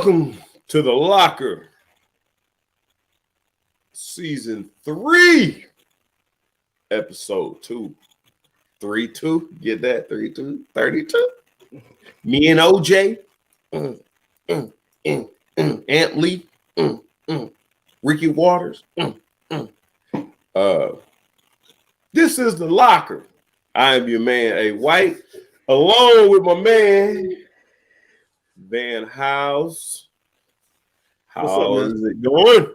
Welcome to the Locker, season 3, episode 2. 3-2, get that? 3-2, 32. Me and OJ, Ant Lee, Ricky Waters. This is the Locker. I am your man, A. White, along with my man, Van House. How is it going?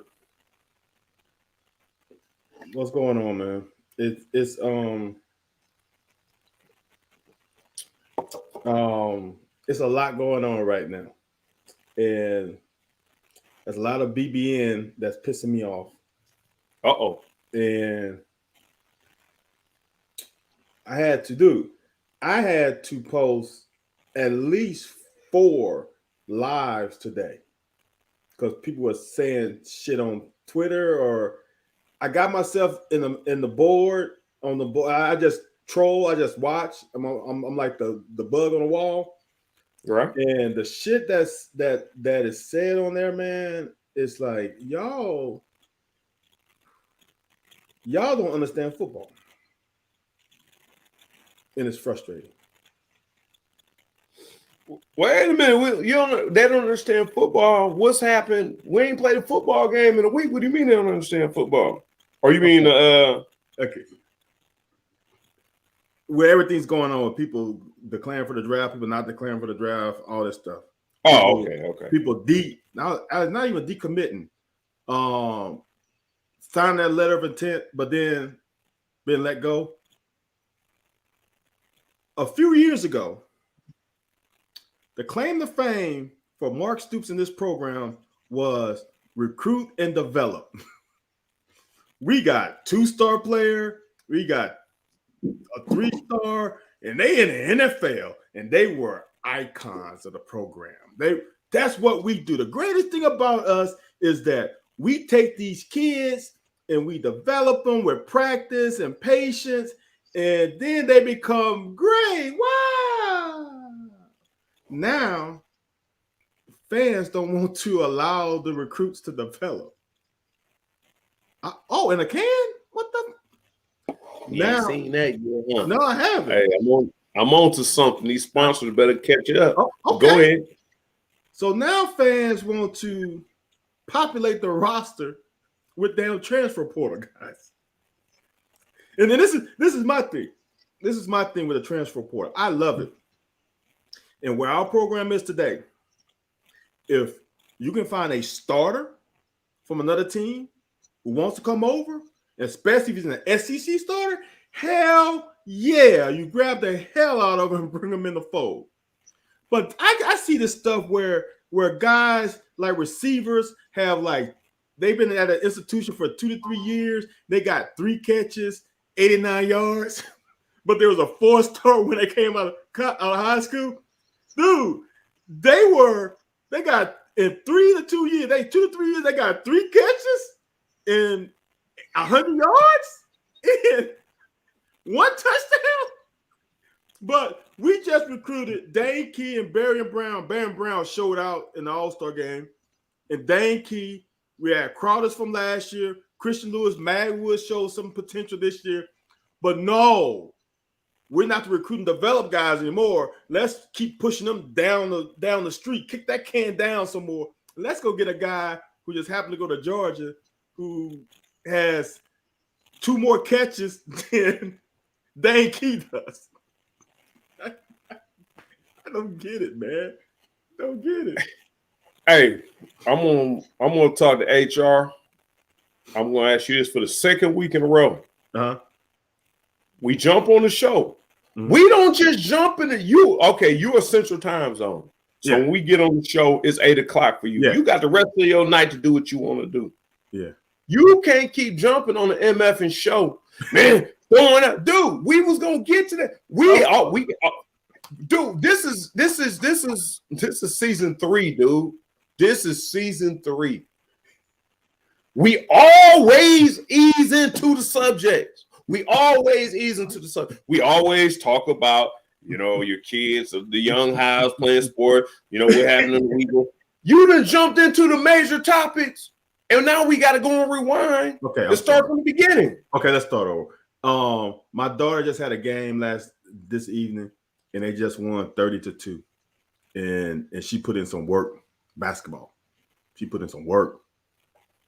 What's going on, man? It's a lot going on right now, and there's a lot of BBN that's pissing me off. And I had to post at least 4 lives today because people were saying shit on Twitter, or I got myself in the board. I just troll. I just watch. I'm like the bug on the wall, right? And the shit that is said on there, man, it's like y'all don't understand football, and it's frustrating. Wait a minute. They don't understand football. What's happened? We ain't played a football game in a week. What do you mean they don't understand football? Or you mean okay. Where everything's going on with people declaring for the draft, people not declaring for the draft, all this stuff. Okay. People not even decommitting. Signing that letter of intent, but then being let go. A few years ago, the claim to fame for Mark Stoops in this program was recruit and develop. We got 2-star player, we got a 3-star, and they in the NFL, and they were icons of the program. That's what we do. The greatest thing about us is that we take these kids and we develop them with practice and patience, and then they become great. Wow! Now, fans don't want to allow the recruits to develop. And a can? What the? You ain't seen that yet, huh? No, I haven't. Hey, I'm on to something. These sponsors better catch it up. Okay. Go ahead. So now fans want to populate the roster with damn transfer portal guys. And then this is my thing. This is my thing with the transfer portal. I love it. And where our program is today, if you can find a starter from another team who wants to come over, especially if he's an SEC starter, hell yeah, you grab the hell out of him and bring him in the fold. But I see this stuff where guys like receivers have they've been at an institution for 2 to 3 years. They got 3 catches, 89 yards, but there was a 4-star when they came out of high school. Dude, they got in 2 to 3 years, they got 3 catches and 100 yards and 1 touchdown. But we just recruited Dane Key and Barry Brown. Barry Brown showed out in the All-Star game. And Dane Key, we had Crowders from last year. Christian Lewis, Magwood showed some potential this year. But no, we're not to recruit and develop guys anymore. Let's keep pushing them down the street. Kick that can down some more. Let's go get a guy who just happened to go to Georgia who has 2 more catches than Dane Key does. I don't get it, man. Don't get it. Hey, I'm gonna talk to HR. I'm gonna ask you this for the 2nd week in a row. We jump on the show. Mm-hmm. We don't just jump into you. Okay, you're a Central Time Zone. So when we get on the show, it's 8 o'clock for you. Yeah. You got the rest of your night to do what you want to do. Yeah. You can't keep jumping on the MF and show. Man, going up. Dude, we was gonna get to that. Dude, this is season 3, dude. This is season 3. We always ease into the subjects. We always talk about, your kids, the young highs playing sport. We're having them legal. You done jumped into the major topics, and now we got to go and rewind. Okay, and start from the beginning. Okay, let's start over. My daughter just had a game this evening, and they just won 30-2. And she put in some work, basketball. She put in some work.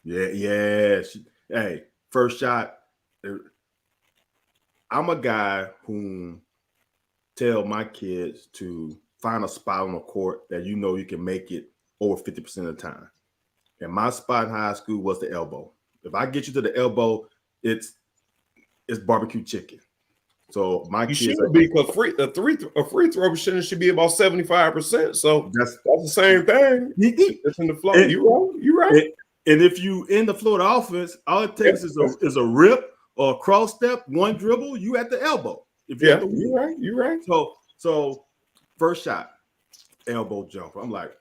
Yeah. Hey, first shot. I'm a guy who tell my kids to find a spot on the court that you know you can make it over 50% of the time. And my spot in high school was the elbow. If I get you to the elbow, it's barbecue chicken. So my kids should be because a free throw percentage should be about 75%. So that's the same thing. It's in the flow. You right. And if you in the flow of the offense, all it takes is a rip or a cross step, one dribble, you at the elbow. You're right. So first shot, elbow jumper. I'm like,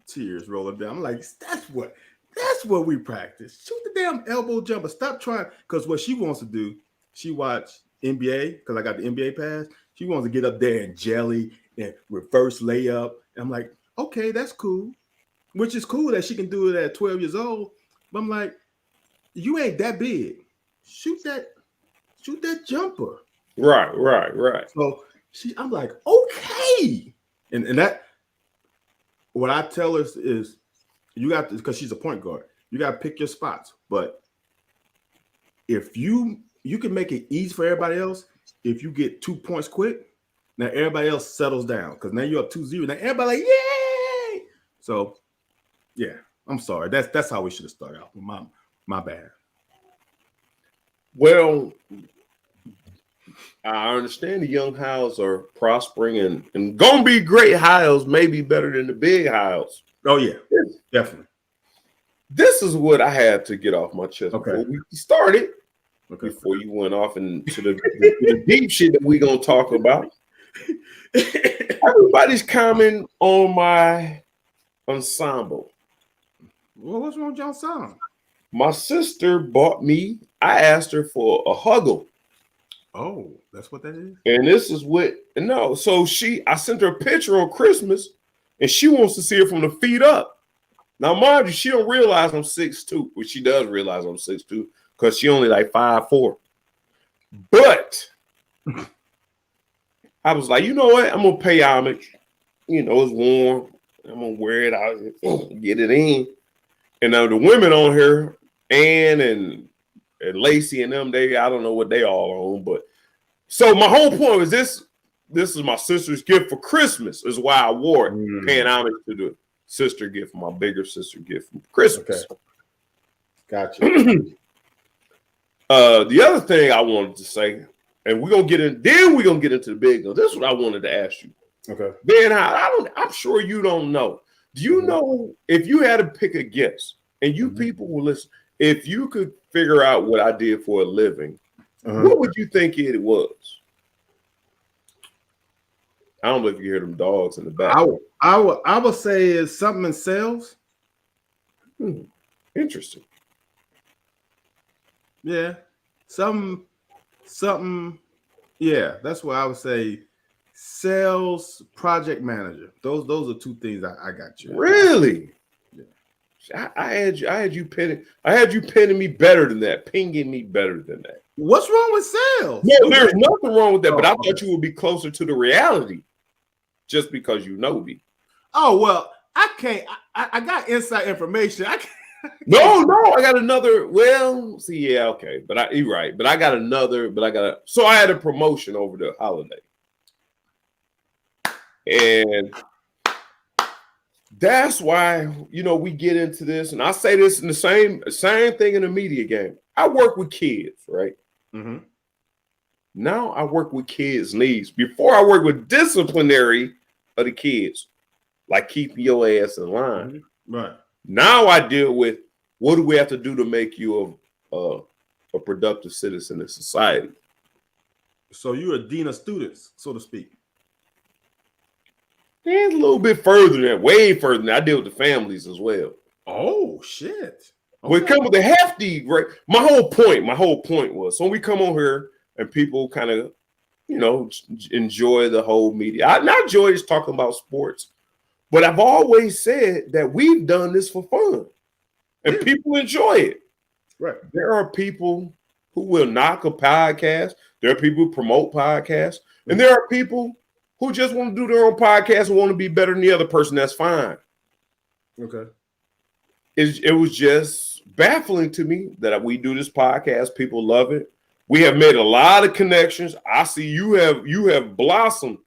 tears rolling down. I'm like, that's what we practice. Shoot the damn elbow jumper. Stop trying. Because what she wants to do, she watch NBA, because I got the NBA pass. She wants to get up there and jelly and reverse layup. And I'm like, okay, that's cool. Which is cool that she can do it at 12 years old. But I'm like, you ain't that big. Shoot that jumper. Right. So I'm like, okay. And that, what I tell her is, you got to, because she's a point guard, you got to pick your spots. But if you can make it easy for everybody else, if you get 2 points quick, now everybody else settles down because now you're up 2-0. Now everybody like, yay! So yeah, I'm sorry. That's how we should have started out. My bad. Well, I understand the young Hiles are prospering and gonna be great Hiles, maybe better than the big Hiles. Oh yeah, definitely. This is what I had to get off my chest before we started. Okay. Before you went off into the deep shit that we gonna talk about. Everybody's commenting on my ensemble. Well, what's wrong with your ensemble? My sister bought me. I asked her for a huggle. Oh, that's what that is. And this is what So I sent her a picture on Christmas, and she wants to see it from the feet up. Now, mind you, she don't realize I'm 6'2", but she does realize I'm 6'2" because she only like 5'4". But I was like, you know what? I'm gonna pay homage. You know, it's warm. I'm gonna wear it out, get it in. And now the women on here, Ann and Lacey and them, I don't know what they all on, but so my whole point was this is my sister's gift for Christmas, is why I wore it, paying homage to the sister gift, my bigger sister gift from Christmas. Okay. Gotcha. The other thing I wanted to say, and we're gonna get into the big one. This is what I wanted to ask you. Okay. Ben, I'm sure you don't know. Do you know, if you had to pick a guess, and you people will listen, if you could figure out what I did for a living, what would you think it was? I don't know if you hear them dogs in the back. I would say it's something in sales. Interesting. Yeah, something. Yeah, that's what I would say. Sales, project manager. Those are two things I got you. Really? Yeah. I had you pinning me better than that, pinging me better than that. What's wrong with sales? No, there's nothing wrong with that, but I thought you would be closer to the reality just because you know me. Oh, well, I can't. I got inside information. I can't. No, I got another. Well, see, yeah, okay, but you're right. But I got another. So I had a promotion over the holiday, and that's why we get into this. And I say this in the same thing in the media game. I work with kids, right? Mm-hmm. Now I work with kids' needs. Before I work with disciplinary of the kids, like keeping your ass in line. Mm-hmm. Right. Now I deal with, what do we have to do to make you a productive citizen in society? So you're a dean of students, so to speak. And a little bit further than that, way further than that. I deal with the families as well. Oh shit! Okay. We come with a hefty, right? My whole point was, so when we come on here and people kind of, enjoy the whole media. I enjoy just talking about sports. But I've always said that we've done this for fun, and people enjoy it. Right. There are people who will knock a podcast. There are people who promote podcasts, and there are people who just want to do their own podcast and want to be better than the other person. That's fine. Okay. It was just baffling to me that we do this podcast. People love it. We have made a lot of connections. I see you have blossomed,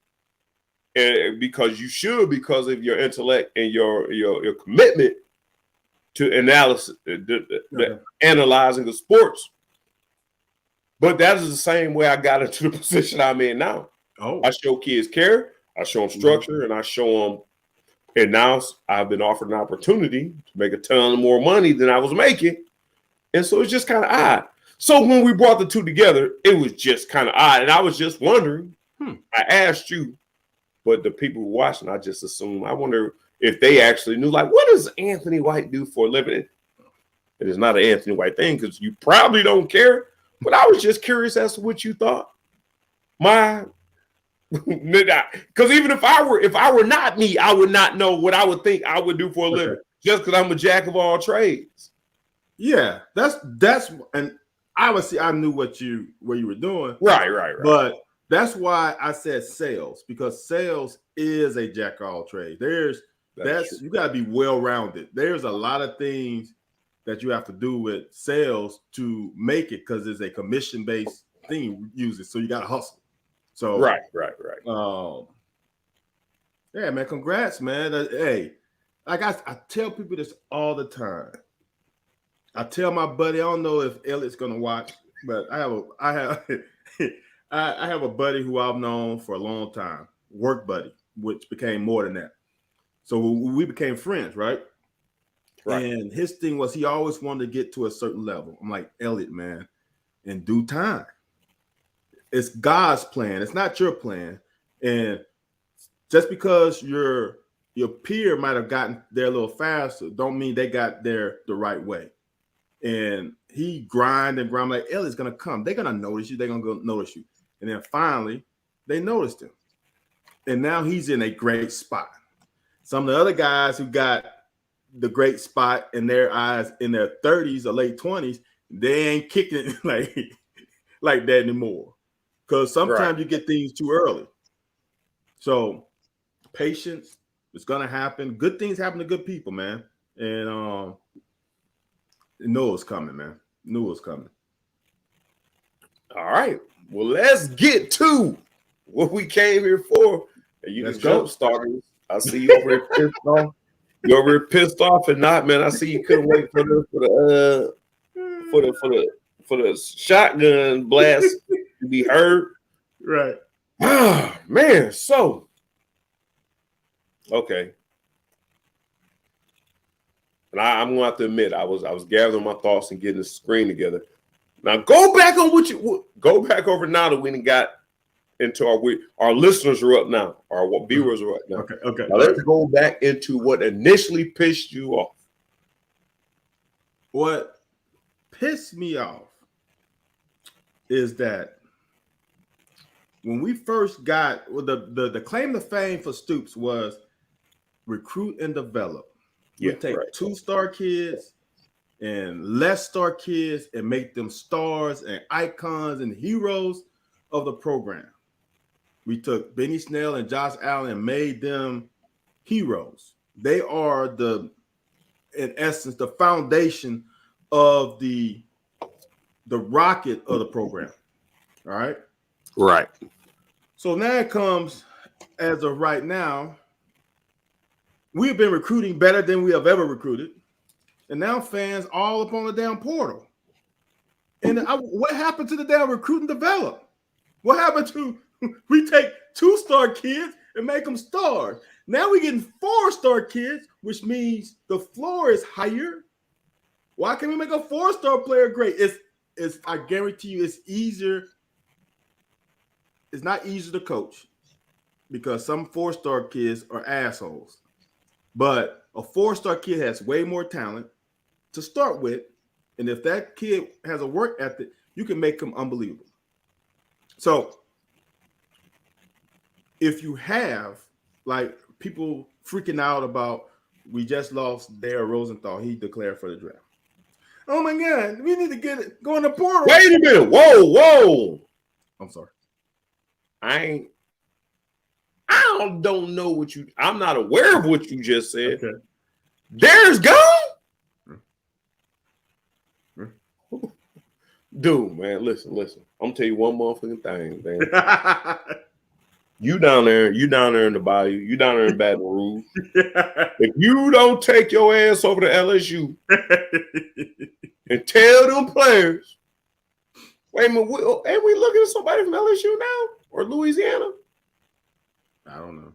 and because you should, because of your intellect and your commitment to analysis, analyzing the sports. But that is the same way I got into the position I'm in now. Oh, I show kids care, I show them structure, and I show them. And now I've been offered an opportunity to make a ton more money than I was making. And so it's just kind of odd. So when we brought the two together, it was just kind of odd. And I was just wondering, I asked you, but the people who watching, I just assume, I wonder if they actually knew, like, what does Anthony White do for a living? It is not an Anthony White thing because you probably don't care. But I was just curious as to what you thought. Because even if I were not me, I would not know what I would think I would do for a living, just because I'm a jack of all trades. Yeah, that's and obviously I knew what you were doing. Right. But that's why I said sales, because sales is a jack of all trades. You got to be well rounded. There's a lot of things that you have to do with sales to make it, because it's a commission based thing usually. So you got to hustle. So right. Yeah, man, congrats, man. Hey, like I tell people this all the time. I tell my buddy, I don't know if Elliot's gonna watch, but I have a buddy who I've known for a long time, work buddy, which became more than that. So we became friends, right? And his thing was he always wanted to get to a certain level. I'm like, Elliot, man, in due time. It's God's plan. It's not your plan. And just because your peer might have gotten there a little faster, don't mean they got there the right way. And he grind. Like, Elliot's gonna come. They're gonna notice you. They're gonna go notice you. And then finally, they noticed him. And now he's in a great spot. Some of the other guys who got the great spot in their eyes in their 30s or late 20s, they ain't kicking it like that anymore. Because sometimes you get things too early. So patience is gonna happen. Good things happen to good people, man. And knew it was coming, man. Knew it was coming. All right. Well, let's get to what we came here for. And you just jump starters. I see you over here pissed off. You over here pissed off and not, man. I see you couldn't wait for the shotgun blast to be heard. Right. Ah, man. So, okay. And I'm going to have to admit, I was gathering my thoughts and getting the screen together. Now, go back over now that we done got into our listeners are up now. Our viewers are up now. Okay. Now, let's go back into what initially pissed you off. What pissed me off is that when we first got the claim to fame for Stoops was recruit and develop. We take 2-star kids and less star kids and make them stars and icons and heroes of the program. We took Benny Snell and Josh Allen and made them heroes. They are in essence, the foundation of the rocket of the program. All right. Right. So now it comes, as of right now, we've been recruiting better than we have ever recruited. And now fans all up on the damn portal. And what happened to the damn recruit and develop? What happened to we take 2-star kids and make them stars? Now we're getting 4-star kids, which means the floor is higher. Why can't we make a 4-star player great? It's I guarantee you it's easier. It's not easier to coach because some 4-star kids are assholes. But a 4-star kid has way more talent to start with. And if that kid has a work ethic, you can make him unbelievable. So if you have, like, people freaking out about we just lost Dare Rosenthal. He declared for the draft. Oh my God, we need to go in the portal. Wait a minute. Whoa. I'm sorry. I don't know what you. I'm not aware of what you just said. Okay. Dare's gone. Dude, man, listen. I'm gonna tell you one motherfucking thing, man. You down there in the bayou, you down there in Baton Rouge. If you don't take your ass over to LSU and tell them players, wait a minute, ain't we looking at somebody from LSU now or Louisiana? I don't know.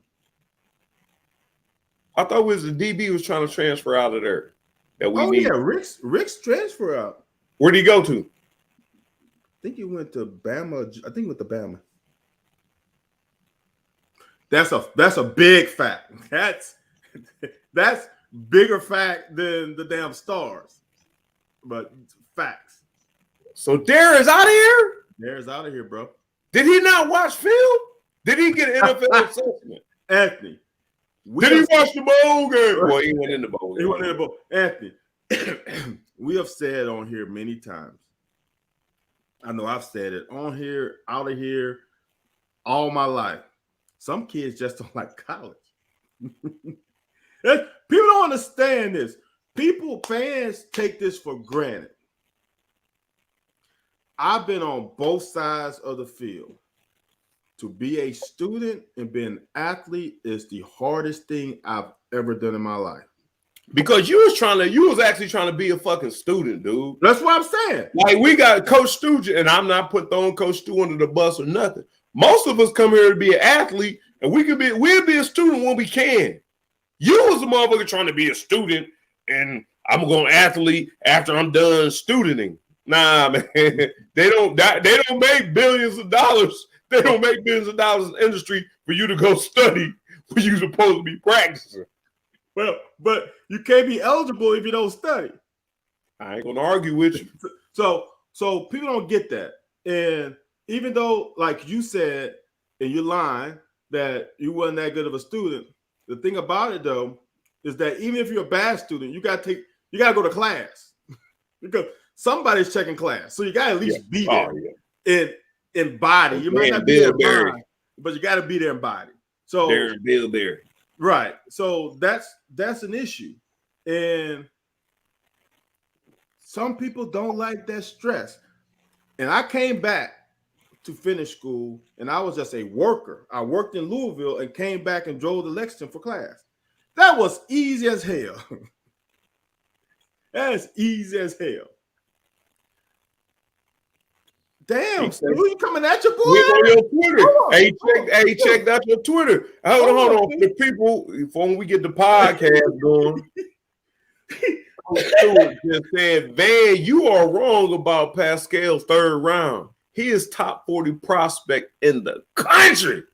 I thought it was the DB was trying to transfer out of there. That we yeah, Rick's transfer out. Where'd he go to? I think he went to Bama. I think he went to Bama. That's a big fact. That's bigger fact than the damn Stars. But facts. So Dare is out of here? Dare's out of here, bro. Did he not watch film? Did he get an NFL assessment? Anthony. Did he watch the bowl game? Well, he went in the bowl game. He went in the bowl. Anthony, we have said on here many times. I know I've said it on here, out of here, all my life. Some kids just don't like college. People don't understand this. Fans take this for granted. I've been on both sides of the field. To be a student and be an athlete is the hardest thing I've ever done in my life. Because you was actually trying to be a fucking student, dude. That's what I'm saying. Like, we got Coach Stu, and I'm not throwing Coach Stu under the bus or nothing. Most of us come here to be an athlete, and we'll be a student when we can. You was a motherfucker trying to be a student, and I'm going to athlete after I'm done studenting. Nah, man. They don't make billions of dollars. They don't make billions of dollars in the industry for you to go study when you're supposed to be practicing. Well, but you can't be eligible if you don't study. I ain't gonna argue with you. So people don't get that. And even though, like you said in your line, that you wasn't that good of a student, the thing about it though is that even if you're a bad student, you gotta go to class because somebody's checking class. So you gotta at least be there in body. You might not be there in mind, but you gotta be there in body. So Bill Berry. Right. So that's an issue. And some people don't like that stress. And I came back to finish school and I was just a worker. I worked in Louisville and came back and drove to Lexington for class. That was easy as hell. That is easy as hell. Damn, Stu, you coming at your boy? On your Twitter. Hey, check out your Twitter. Hold on. For the people, when we get the podcast going, just said, Van, you are wrong about Pascal's third round. He is top 40 prospect in the country.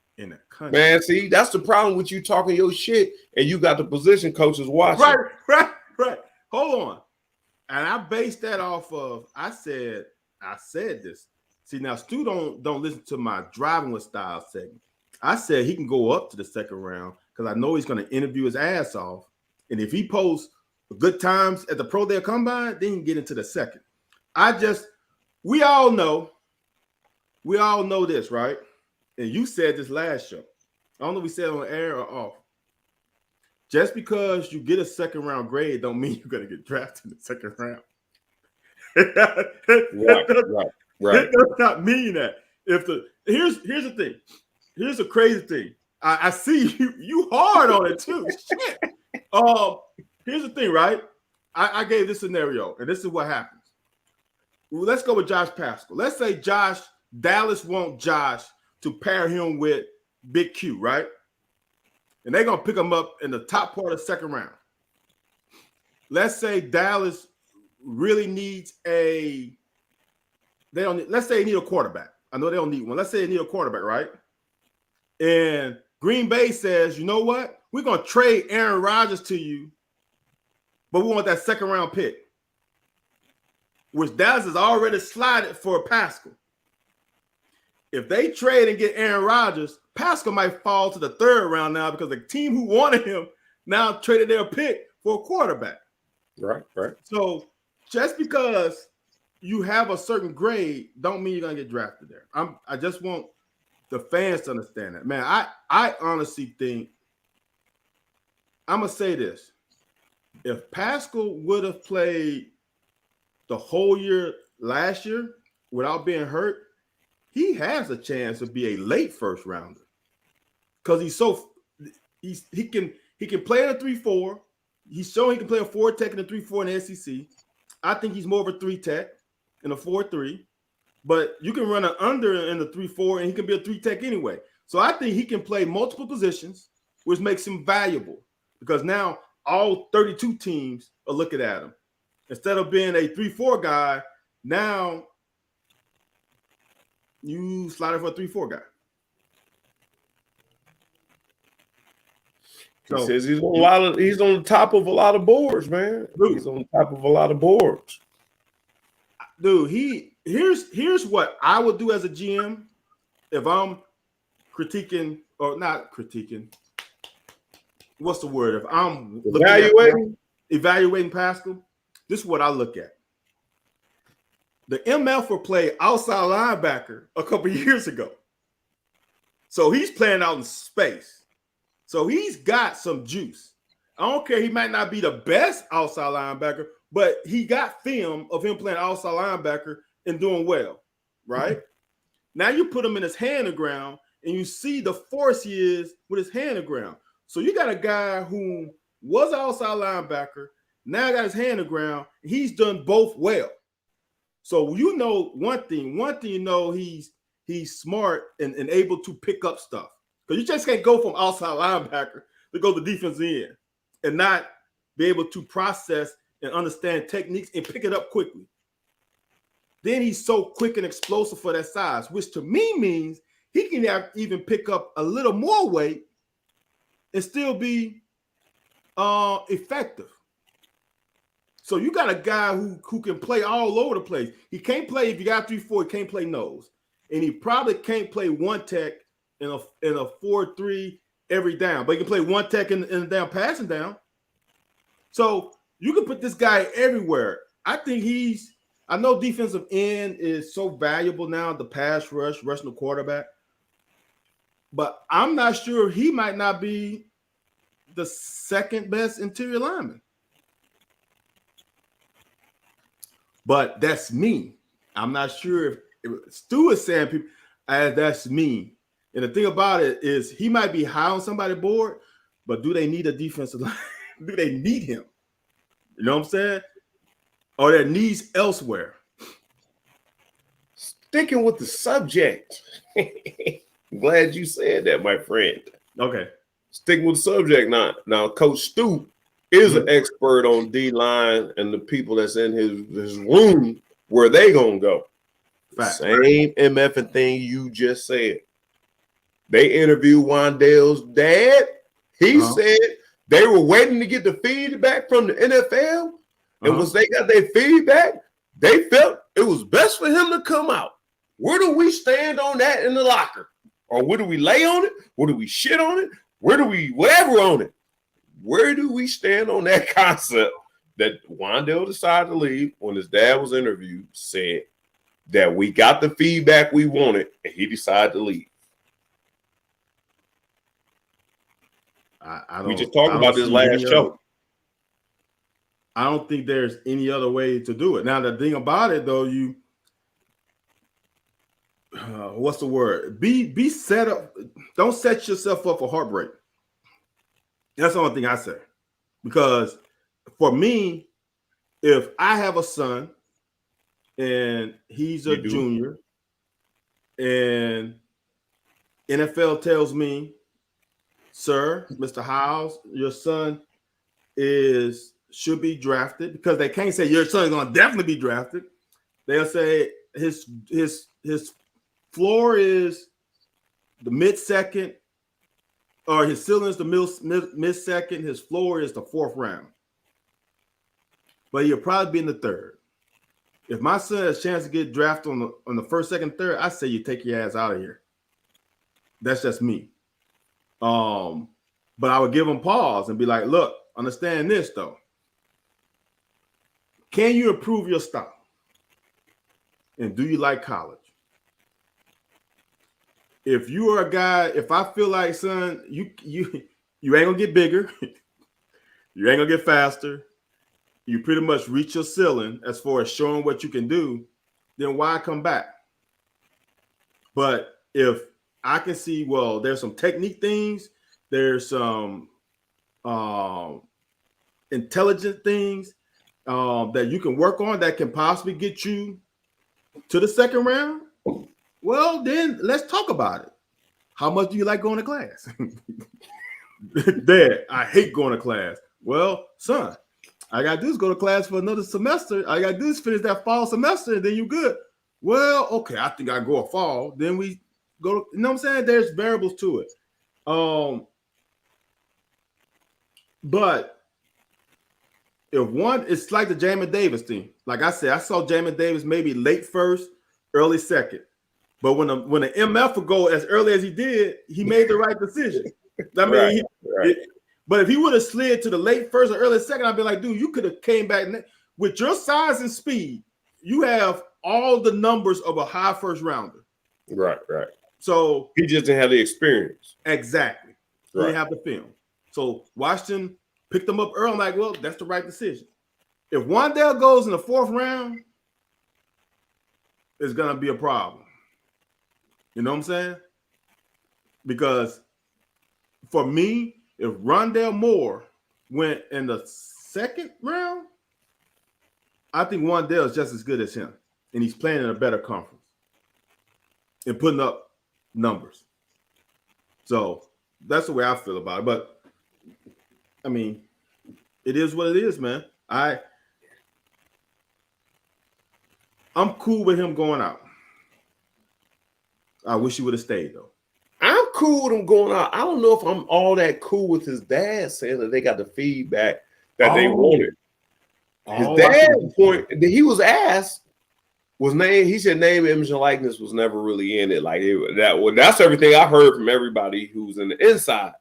Man, see, that's the problem with you talking your shit and you got the position coaches watching. Right. Hold on. And I based that off of, I said this. See, now Stu don't listen to my driving with style segment. I said he can go up to the second round because I know he's going to interview his ass off. And if he posts good times at the Pro Day Combine, then he can get into the second. We all know this, right? And you said this last show. I don't know if we said it on air or off. Just because you get a second round grade don't mean you're going to get drafted in the second round. Right. It does not mean that. Here's the thing. Here's a crazy thing. I see you hard on it too. Shit. Here's the thing, right? I gave this scenario, and this is what happens. Well, let's go with Josh Pascal. Let's say Dallas want Josh to pair him with Big Q, right? And they're gonna pick him up in the top part of the second round. Let's say Dallas really needs let's say they need a quarterback. I know they don't need one. Let's say they need a quarterback, right? And Green Bay says, you know what? We're going to trade Aaron Rodgers to you, but we want that second round pick, which Dallas has already slided for Pascal. If they trade and get Aaron Rodgers, Pascal might fall to the third round now because the team who wanted him now traded their pick for a quarterback. Right. So just because you have a certain grade, don't mean you're gonna get drafted there. I just want the fans to understand that, man. I honestly think I'm gonna say this: if Pascal would have played the whole year last year without being hurt, he has a chance to be a late first rounder because he can play in a 3-4. He's shown he can play a 4 tech and a 3-4 in the SEC. I think he's more of a 3 tech and a 4-3, but you can run an under in the 3-4 and he can be a 3 tech anyway. So I think he can play multiple positions, which makes him valuable because now all 32 teams are looking at him. Instead of being a 3-4 guy, now you slide it for a 3-4 guy. He says he's on the top of a lot of boards, man. Dude, he's on top of a lot of boards. Dude, here's what I would do as a GM if I'm critiquing or not critiquing. What's the word? If I'm evaluating Pascal, this is what I look at. The MF will play outside linebacker a couple years ago. So he's playing out in space. So he's got some juice. I don't care. He might not be the best outside linebacker, but he got film of him playing outside linebacker and doing well, right? Now you put him in his hand to ground and you see the force he is with his hand to ground. So you got a guy who was an outside linebacker, now got his hand to ground, and he's done both well. So you know one thing you know he's smart and able to pick up stuff. Because you just can't go from outside linebacker to go to defensive end and not be able to process and understand techniques and pick it up quickly. Then he's so quick and explosive for that size, which to me means he can even pick up a little more weight and still be effective. So you got a guy who can play all over the place. He can't play, if you got 3-4, he can't play nose. And he probably can't play 1 tech in a 4-3 every down, but he can play 1 tech in the down passing down. So you can put this guy everywhere. I think I know defensive end is so valuable now, the pass rushing the quarterback, but I'm not sure he might not be the second best interior lineman. But that's me. I'm not sure if Stu is saying people, that's me. And the thing about it is he might be high on somebody's board, but do they need a defensive line? Do they need him? You know what I'm saying? Or their needs elsewhere? Sticking with the subject. Glad you said that, my friend. Okay. Sticking with the subject now. Now, Coach Stu is an expert on D-line and the people that's in his room, where they going to go. Fact. Same MF thing you just said. They interviewed Wan'Dale's dad. He said they were waiting to get the feedback from the NFL. And once they got their feedback, they felt it was best for him to come out. Where do we stand on that in the locker? Or where do we lay on it? Where do we shit on it? Where do we whatever on it? Where do we stand on that concept that Wan'Dale decided to leave when his dad was interviewed, said that we got the feedback we wanted and he decided to leave? We just talked about this last show. I don't think there's any other way to do it. Now, the thing about it, though, what's the word? Be set up. Don't set yourself up for heartbreak. That's the only thing I say. Because for me, if I have a son and he's a junior and NFL tells me, sir, Mr. Howes, your son should be drafted, because they can't say your son is going to definitely be drafted. They'll say his floor is the mid-second, or his ceiling is the mid-second, his floor is the 4th round. But he'll probably be in the 3rd. If my son has a chance to get drafted on the 1st, 2nd, 3rd, I say you take your ass out of here. That's just me. But I would give him pause and be like, look, understand this though. Can you improve your style? And do you like college? If you are a guy, if I feel like, son, you ain't gonna get bigger, you ain't gonna get faster, you pretty much reach your ceiling as far as showing what you can do, then why come back? But if I can see, well, there's some technique things, there's some intelligent things that you can work on that can possibly get you to the second round, well, then let's talk about it. How much do you like going to class? Dad, I hate going to class. Well, son, I got to do is go to class for another semester. I got to do is finish that fall semester, and then you're good. Well, okay, I think I go a fall. Then we go to, you know what I'm saying? There's variables to it. But if one, it's like the Jamin Davis thing. Like I said, I saw Jamin Davis maybe late first, early second. But when the MF would go as early as he did, he made the right decision. I mean, but if he would have slid to the late first or early second, I'd be like, dude, you could have came back with your size and speed. You have all the numbers of a high first rounder. Right. So he just didn't have the experience. Exactly. He didn't have the film. So Washington picked him up early. I'm like, well, that's the right decision. If Wan'Dale goes in the fourth round, it's gonna be a problem. You know what I'm saying? Because for me, if Rondale Moore went in the second round, I think Wan'Dale is just as good as him. And he's playing in a better conference and putting up numbers. So that's the way I feel about it. But I mean, it is what it is, man. I'm cool with him going out. I wish he would have stayed though. I'm cool with him going out. I don't know if I'm all that cool with his dad saying that they got the feedback that they wanted. His dad's point that he was asked was name. He said name, image, and likeness was never really in it. Like that's everything I heard from everybody who's in the inside.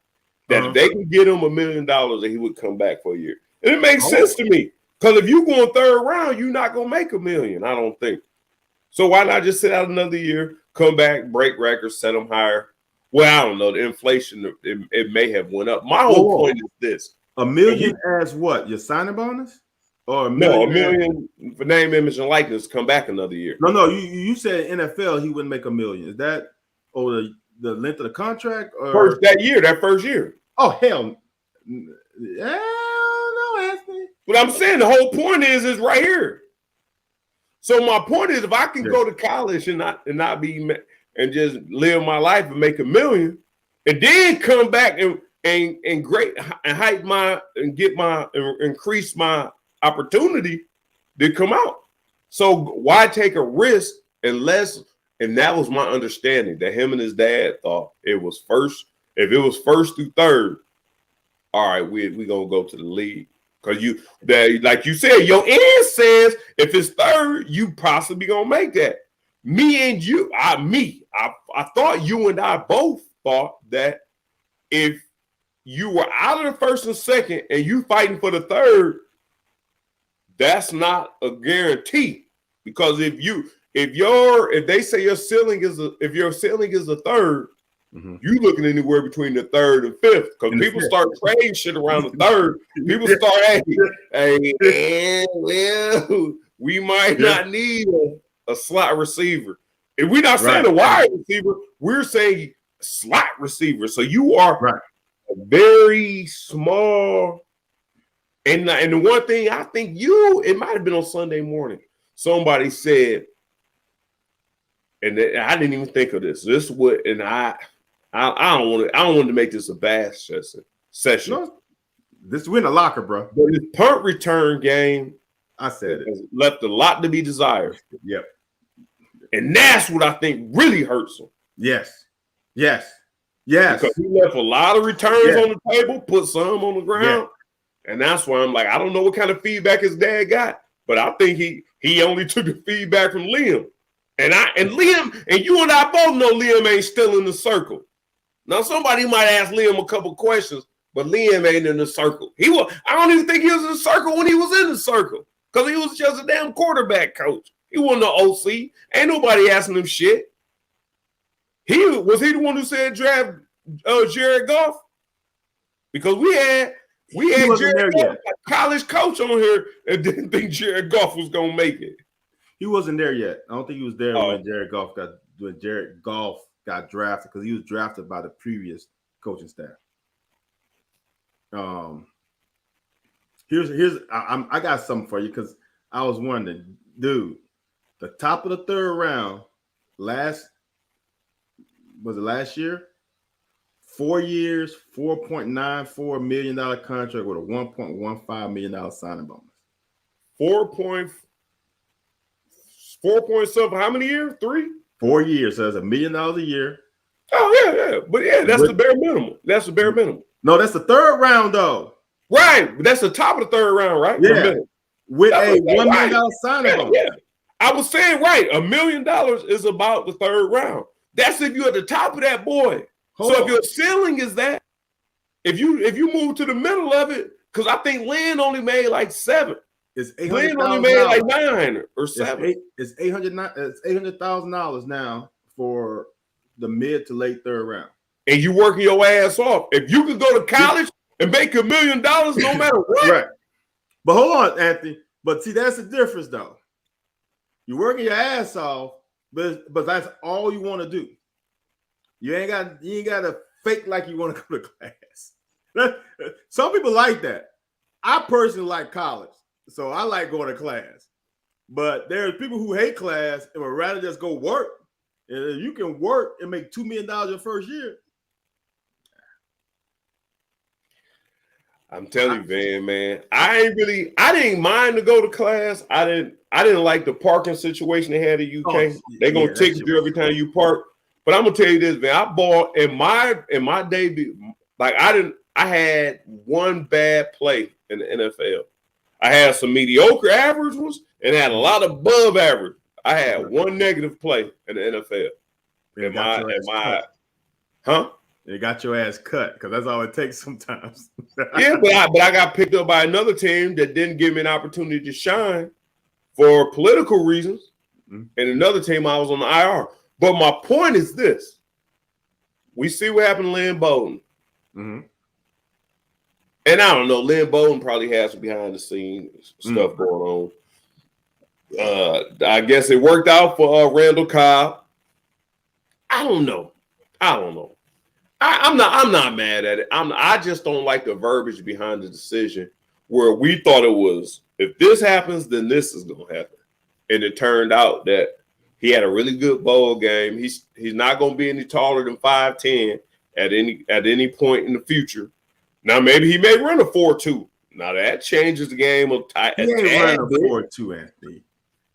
That if they could get him $1 million, that he would come back for a year. And it makes sense to me. Because if you go in third round, you're not gonna make $1 million, I don't think. So why not just sit out another year, come back, break records, set them higher? Well, I don't know. The inflation, it may have went up. My whole point is this. $1 million as what? Your signing bonus? Or $1 million for name, image, and likeness come back another year. No. You said NFL he wouldn't make $1 million. Is that the length of the contract? Or that first year? Oh hell, no, Anthony. But I'm saying the whole point is right here. So my point is, if I can go to college and not be and just live my life and make $1 million, and then come back and hype increase my opportunity to come out. So why take a risk unless? And that was my understanding that him and his dad thought it was first. If it was first through third, all right, we gonna go to the league. Because like you said, your end says if it's third, you possibly gonna make that. Me and you, I thought you and I both thought that if you were out of the first and second and you fighting for the third, that's not a guarantee. Because if they say your ceiling is a third, you looking anywhere between the third and fifth, because people start trading shit around the third. People start, we might not need a slot receiver. If we're not saying a wide receiver, we're saying slot receiver. So you are a very small. And the one thing I think it might have been on Sunday morning. Somebody said, and I didn't even think of this. This would, and I don't want to make this a bass session. No, this win a locker, bro. But his punt return game, I said it, has left a lot to be desired. Yep. And that's what I think really hurts him. Yes. Because he left a lot of returns on the table, put some on the ground. And that's why I'm like, I don't know what kind of feedback his dad got, but I think he only took the feedback from Liam. And Liam, and you and I both know Liam ain't still in the circle. Now, somebody might ask Liam a couple questions, but Liam ain't in the circle. I don't even think he was in the circle when he was in the circle because he was just a damn quarterback coach. He wasn't no OC. Ain't nobody asking him shit. Was he the one who said draft Jared Goff? Because we had Jared Goff, a college coach on here, and didn't think Jared Goff was gonna make it. He wasn't there yet. I don't think he was there when Jared Goff got drafted because he was drafted by the previous coaching staff. I got something for you because I was wondering, dude, the top of the third round, last year? 4 years, $4.94 million contract with a $1.15 million signing bonus. 4.7. How many years? 3? 4 years. So that's $1 million a year. Oh yeah. But yeah, that's the bare minimum. That's the bare minimum. No, that's the third round though. Right. But that's the top of the third round, right? Yeah. With a $1 million signing bonus. Yeah. I was saying right. $1 million is about the third round. That's if you're at the top of that boy. If your ceiling is that, if you move to the middle of it, because I think Lynn only made like 7. It's Lynn only made like 9 or 7. It's $800,000 now for the mid to late third round. And you working your ass off. If you could go to college and make $1 million no matter what. Right. But hold on, Anthony. But see, that's the difference though. You're working your ass off, but that's all you want to do. You ain't got to fake like you want to go to class. Some people like that. I personally like college, so I like going to class. But there's people who hate class and would rather just go work. And if you can work and make $2 million your first year. I'm telling you, man. I didn't mind to go to class. I didn't like the parking situation they had in UK. They're gonna ticket you every time you park. But I'm gonna tell you this, man. I bought in my debut, like I had one bad play in the NFL. I had some mediocre average ones and had a lot of above average. I had one negative play in the NFL. They got your ass cut because that's all it takes sometimes. Yeah, but I got picked up by another team that didn't give me an opportunity to shine for political reasons, and another team I was on the IR. But my point is this: we see what happened to Lynn Bowden, and I don't know. Lynn Bowden probably has some behind the scenes stuff going on. I guess it worked out for Randall Cobb. I don't know. I'm not mad at it. I just don't like the verbiage behind the decision where we thought it was, if this happens, then this is going to happen. And it turned out that he had a really good bowl game. He's not going to be any taller than 5'10" at any point in the future. Now, maybe he may run a 4.2. Now, that changes the game. He ain't running a 4.2, Anthony.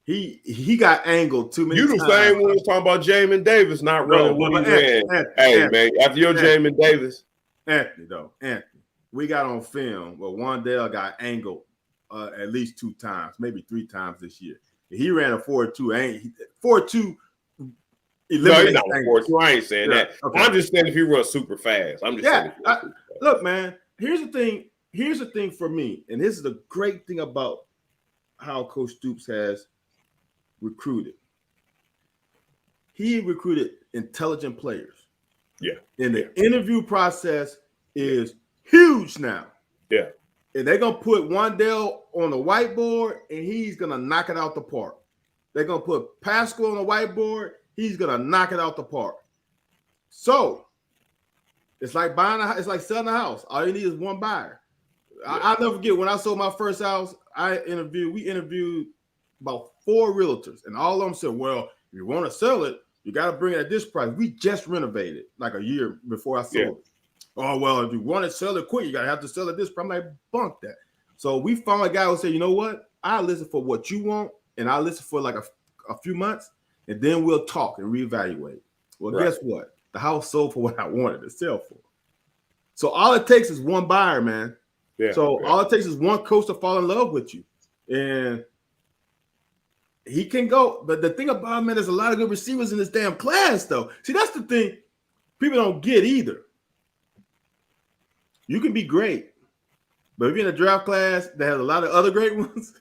He got angled too many times. You the same one was talking about Jamin Davis not running what he ran. Man, after your Jamin Davis. Anthony, we got on film where Wan'Dale got angled at least 2 times, maybe 3 times this year. He ran a 4.2. 4.2 eliminates no, he's not 4.2. I ain't saying that. Okay. I'm just saying if he runs super fast. I'm just saying. Look, man, here's the thing. Here's the thing for me, and this is the great thing about how Coach Stoops has recruited. He recruited intelligent players. Yeah. And the interview process is huge now. Yeah. And they're going to put Wan'Dale on the whiteboard, and he's going to knock it out the park. They're going to put Pascal on the whiteboard. He's going to knock it out the park. So it's like it's like selling a house. All you need is one buyer. Yeah. I'll never forget when I sold my first house, we interviewed about 4 realtors, and all of them said, well, if you want to sell it, you got to bring it at this price. We just renovated like a year before I sold it. Oh, well, if you want to sell it quick, you got to have to sell it this price. I'm like, bunk that. So we found a guy who said, you know what? I'll listen for what you want, and I'll listen for like a few months, and then we'll talk and reevaluate. Well, guess what? The house sold for what I wanted to sell for. So all it takes is one buyer, man. Yeah, so all it takes is one coach to fall in love with you. And he can go. But the thing about it, man, there's a lot of good receivers in this damn class, though. See, that's the thing people don't get either. You can be great, but if you're in a draft class that has a lot of other great ones,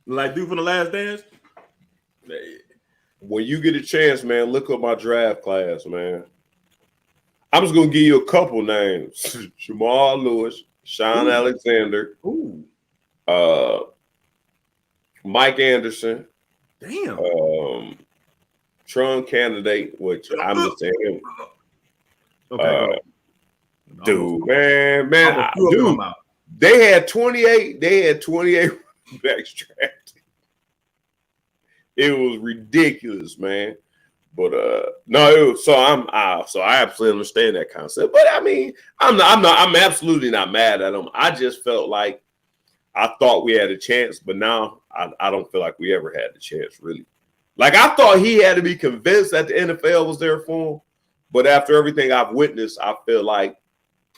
like dude from The Last Dance. When you get a chance, man, look up my draft class, man. I'm just gonna give you a couple names: Jamal Lewis, Sean Alexander, Mike Anderson, Tron Candidate, which I'm just saying. Okay, dude, dude, they had 28 backs drafted. It was ridiculous, man. But no, so I absolutely understand that concept. But I mean, I'm absolutely not mad at them. I just felt like I thought we had a chance, but now I don't feel like we ever had the chance, really. Like, I thought he had to be convinced that the NFL was there for him. But after everything I've witnessed, I feel like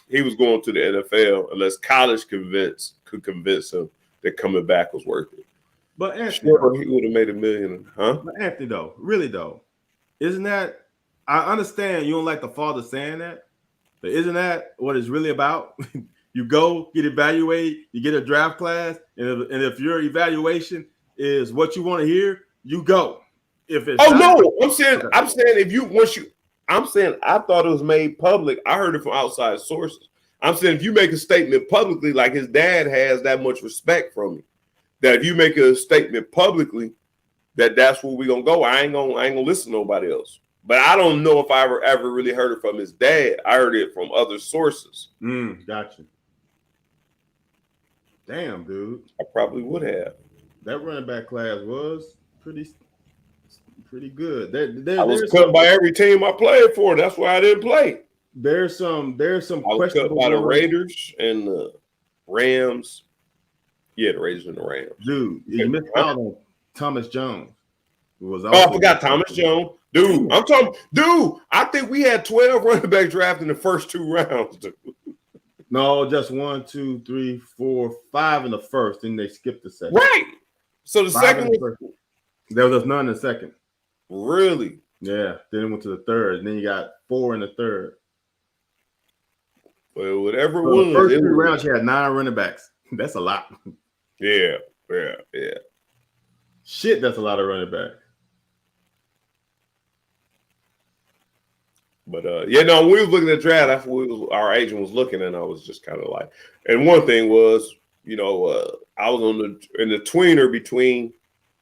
he was going to the NFL unless college could convince him that coming back was worth it. But Anthony, sure, he would have made $1 million, huh? But Anthony, though, really though, isn't that? I understand you don't like the father saying that, but isn't that what it's really about? You go get evaluated, you get a draft class, and if your evaluation is what you want to hear, you go. If it's I'm saying I thought it was made public. I heard it from outside sources. I'm saying if you make a statement publicly, like his dad has that much respect from me, that if you make a statement publicly, that's where we're gonna go. I ain't gonna listen to nobody else. But I don't know if I ever really heard it from his dad. I heard it from other sources. Gotcha. Damn, dude. I probably would have. That running back class was pretty good. I was cut by every team I played for. That's why I didn't play. There's some I was cut by the Raiders and the Rams. Yeah, the Raiders and the Rams. Dude, you missed out on Thomas Jones. I forgot Thomas Jones. Dude, I think we had 12 running back drafted in the first 2 rounds, dude. No, just 1, 2, 3, 4, 5 in the first, and they skipped the second. Right. So the second one, there was none in the second. Really? Yeah. Then it went to the third, and then you got 4 in the third. Well, whatever it was. The first 3 rounds, you had 9 running backs. That's a lot. Yeah. Shit, that's a lot of running backs. But when we was looking at the draft, that's what our agent was looking, and I was just kind of like, and one thing was, I was in the tweener between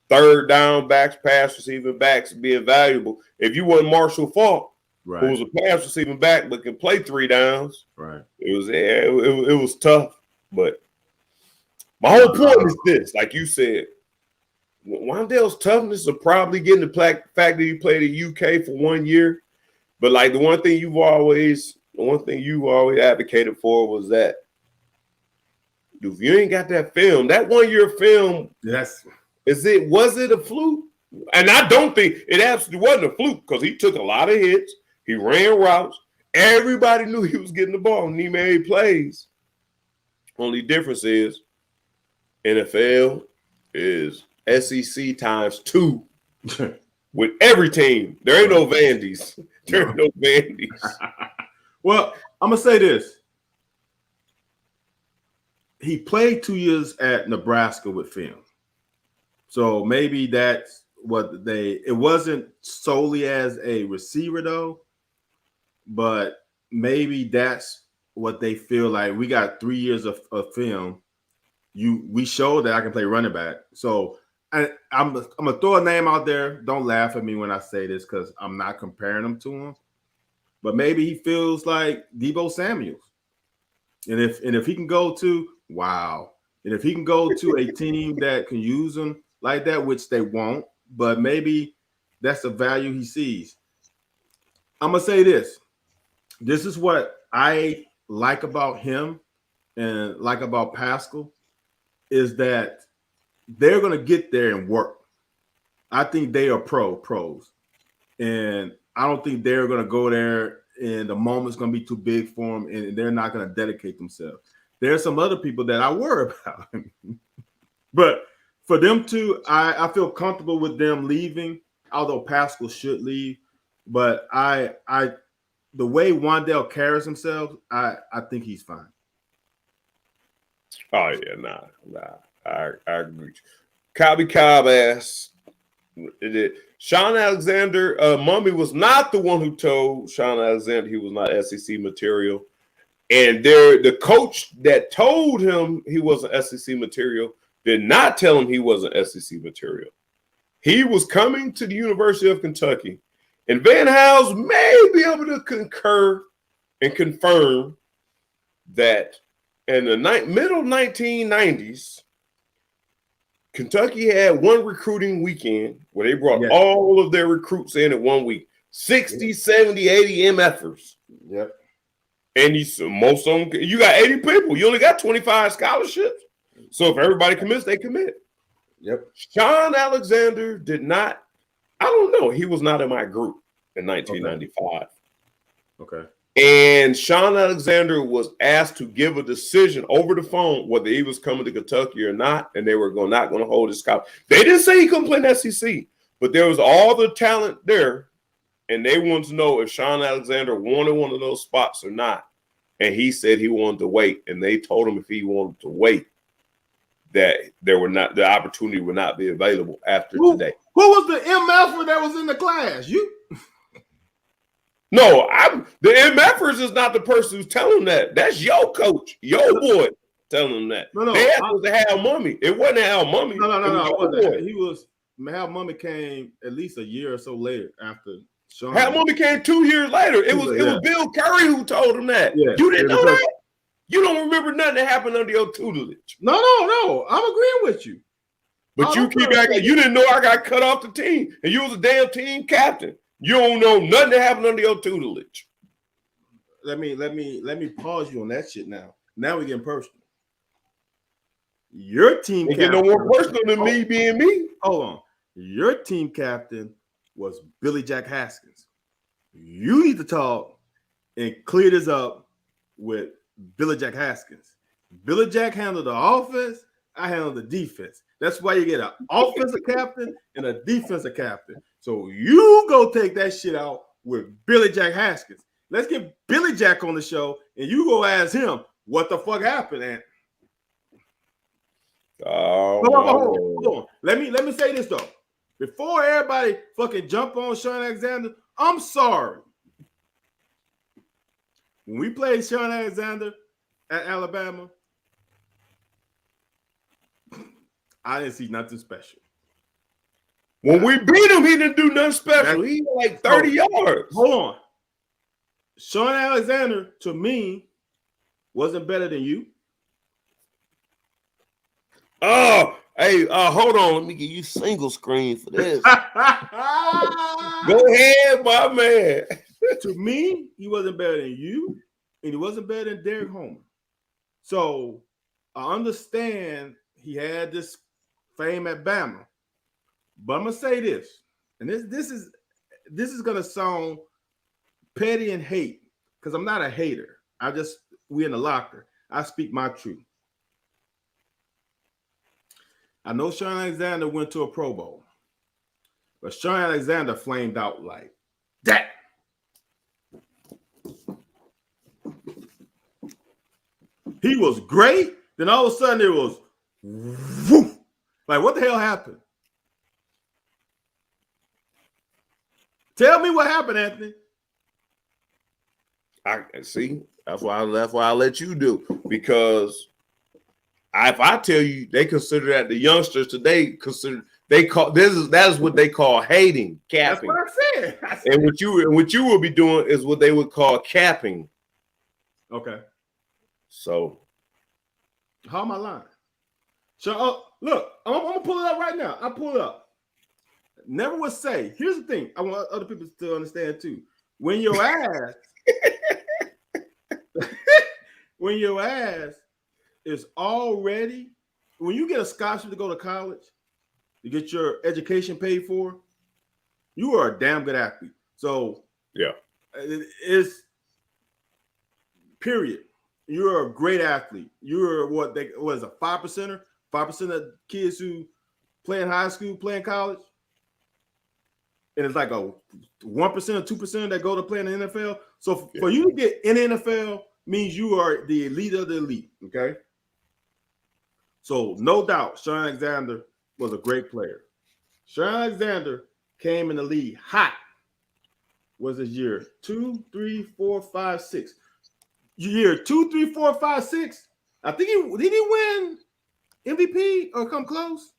third down backs, pass receiving backs being valuable. If you wasn't Marshall Faulk, who was a pass receiving back but can play 3 downs, right? It was tough. But my whole point is this: like you said, Wan'Dale's toughness of probably getting the fact that he played in UK for 1 year. But like the one thing you always advocated for was that, dude, if you ain't got that film, that 1 year film, was it a fluke? And I don't think it absolutely wasn't a fluke because he took a lot of hits, he ran routes, everybody knew he was getting the ball and he made plays. Only difference is NFL is SEC times 2 with every team. There ain't no Vandy's. Well, I'm gonna say this. He played 2 years at Nebraska with film. So maybe that's what it wasn't solely as a receiver though, but maybe that's what they feel like. We got 3 years of film. We showed that I can play running back. So I'm gonna throw a name out there. Don't laugh at me when I say this because I'm not comparing him to him. But maybe he feels like Deebo Samuels. And if he can go to a team that can use him like that, which they won't, but maybe that's the value he sees. I'm gonna say this. This is what I like about him and like about Pascal is that they're going to get there and work. I think they are pros. And I don't think they're going to go there and the moment's going to be too big for them and they're not going to dedicate themselves. There are some other people that I worry about. But for them to, I feel comfortable with them leaving, although Pascal should leave. But I the way Wandale carries himself, I think he's fine. Oh yeah, nah. I agree. Cobby Cobb ass. Sean Alexander, Mummy was not the one who told Sean Alexander he was not SEC material. And the coach that told him he wasn't SEC material did not tell him he wasn't SEC material. He was coming to the University of Kentucky, and Van Hals may be able to concur and confirm that in the middle 1990s, Kentucky had one recruiting weekend where they brought all of their recruits in at 1 week. 60, 70, 80 MFers. Yep. And most of them, you got 80 people. You only got 25 scholarships. So if everybody commits, they commit. Yep. Sean Alexander did not, I don't know. He was not in my group in 1995. Okay. And Sean Alexander was asked to give a decision over the phone whether he was coming to Kentucky or not, and they were not going to hold his scholarship. They didn't say he couldn't play in the SEC, but there was all the talent there, and they wanted to know if Sean Alexander wanted one of those spots or not. And he said he wanted to wait, and they told him if he wanted to wait, that the opportunity would not be available after today. Who was the MF that was in the class? You? No, the MFers is not the person who's telling them that. That's your coach, your boy telling them that. No, they was to Hal Mummy. It wasn't Hal Mummy. No. He was Hal Mummy came at least a year or so later after Sean. Hal Mummy came 2 years later. It was Bill Curry who told him that. Yeah, you didn't know that? You don't remember nothing that happened under your tutelage. No. I'm agreeing with you. But you keep acting. You didn't know I got cut off the team, and you was a damn team captain. You don't know nothing that happened under your tutelage. Let me pause you on that shit now. Now we're getting personal. Your team captain. Get no more personal than me being me. Hold on. Your team captain was Billy Jack Haskins. You need to talk and clear this up with Billy Jack Haskins. Billy Jack handled the offense. I handled the defense. That's why you get an offensive captain and a defensive captain. So you go take that shit out with Billy Jack Haskins. Let's get Billy Jack on the show, and you go ask him what the fuck happened. And hold on. Let me say this though. Before everybody fucking jump on Sean Alexander, I'm sorry. When we played Sean Alexander at Alabama, I didn't see nothing special. When we beat him, he didn't do nothing special. He like 30 yards. Hold on. Sean Alexander, to me, wasn't better than you. Oh, hey, hold on. Let me give you single screen for this. Go ahead, my man. To me, he wasn't better than you, and he wasn't better than Derek Homer. So I understand he had this fame at Bama. But I'm gonna say this, and this is gonna sound petty and hate, because I'm not a hater. We in the locker. I speak my truth. I know Sean Alexander went to a Pro Bowl, but Sean Alexander flamed out like that. He was great. Then all of a sudden it was woof. Like, what the hell happened? Tell me what happened, Anthony. I see. That's why I let you do, because if I tell you, they consider that the youngsters today that is what they call hating, capping. That's what I said. And what you will be doing is what they would call capping. Okay. So, how am I lying? So, look, I'm gonna pull it up right now. I'll pull it up. Never would say. Here's the thing. I want other people to understand too. When your ass is already, when you get a scholarship to go to college, to get your education paid for, you are a damn good athlete. So yeah, it's period. You're a great athlete. You're what is a 5%er? 5% of kids who play in high school, play in college. And it's like a 1% or 2% that go to play in the NFL. So for you to get in the NFL means you are the elite of the elite. Okay. So no doubt, Shaun Alexander was a great player. Shaun Alexander came in the league hot. Was his year 2, 3, 4, 5, 6. Year 2, 3, 4, 5, 6. I think did he win MVP or come close?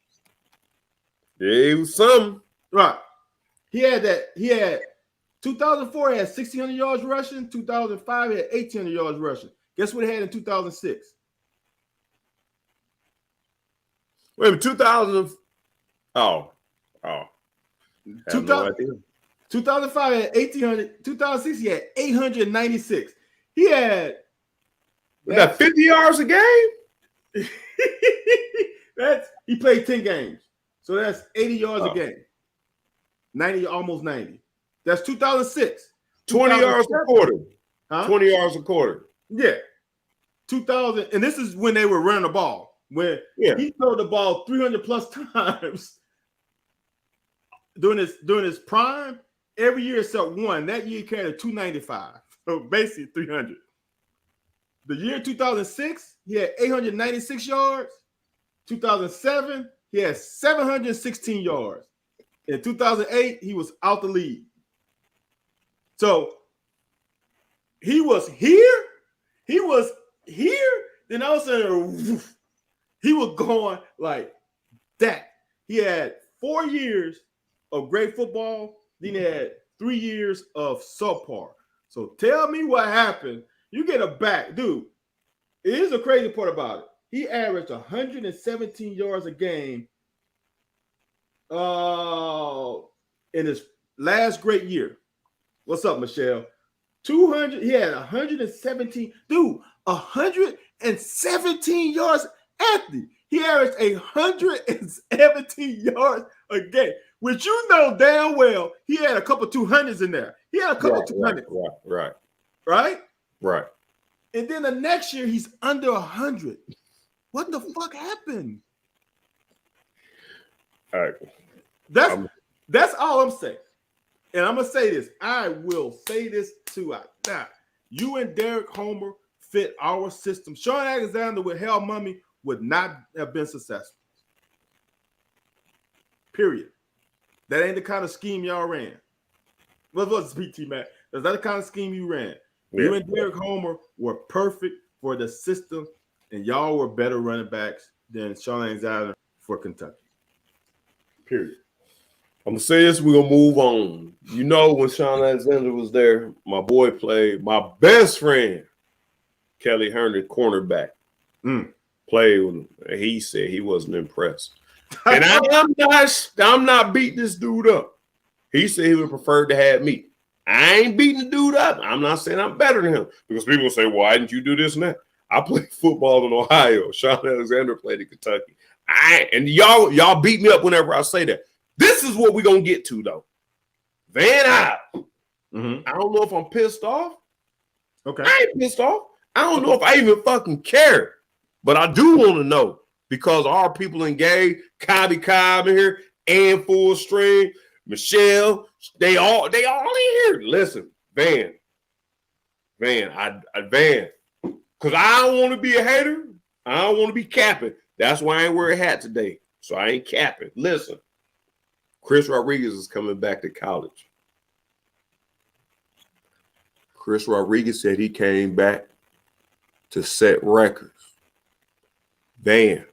Yeah, it was something. Right. He had 2004 he had 1,600 yards rushing. 2005 he had 1,800 yards rushing. Guess what he had in 2006? Wait a minute, 2000. Oh. 2005 had 1,800. 2006 he had 896. He had that 50 yards a game. He played 10 games, so that's 80 yards a game. 90, almost 90. That's 2006. 20 yards a quarter. Huh? 20 yards a quarter. Yeah. 2000, and this is when they were running the ball. When he threw the ball 300 plus times during his prime, every year except one. That year he carried 295. So basically 300. The year 2006, he had 896 yards. 2007, he had 716 yards. In 2008, he was out the league. So he was here. Then all of a sudden, he was going like that. He had 4 years of great football. Then he had 3 years of subpar. So tell me what happened. You get a back, dude. Here's the crazy part about it. He averaged 117 yards a game in his last great year. What's up, Michelle? 200. He had 117. Dude, 117 yards. Anthony, he averaged 117 yards a game, which you know damn well he had a couple 200s in there. He had a couple 200s. Right? And then the next year, he's under 100. What the fuck happened? All right. That's all I'm saying. And I'm going to say this. I will say this too. Now, you and Derek Homer fit our system. Shaun Alexander with Hal Mummy would not have been successful. Period. That ain't the kind of scheme y'all ran. What was BT, Matt? That's not the kind of scheme you ran. Yeah. You and Derek Homer were perfect for the system, and y'all were better running backs than Shaun Alexander for Kentucky. Period. I'm going to say this, we're going to move on. You know, when Shaun Alexander was there, my boy played, my best friend, Kelly Herndon, cornerback, played with him. He said he wasn't impressed. And I'm not beating this dude up. He said he would prefer to have me. I ain't beating the dude up. I'm not saying I'm better than him. Because people say, why didn't you do this and that? I played football in Ohio. Shaun Alexander played in Kentucky. And y'all beat me up whenever I say that. This is what we're going to get to, though. Van out. I don't know if I'm pissed off. Okay. I ain't pissed off. I don't know if I even fucking care. But I do want to know because our people engaged, Cobby Cobb in here, and Full String, Michelle, they all in here. Listen, Van. Because I don't want to be a hater. I don't want to be capping. That's why I ain't wearing a hat today. So I ain't capping. Listen. Chris Rodriguez is coming back to college. Chris Rodriguez said he came back to set records. Van.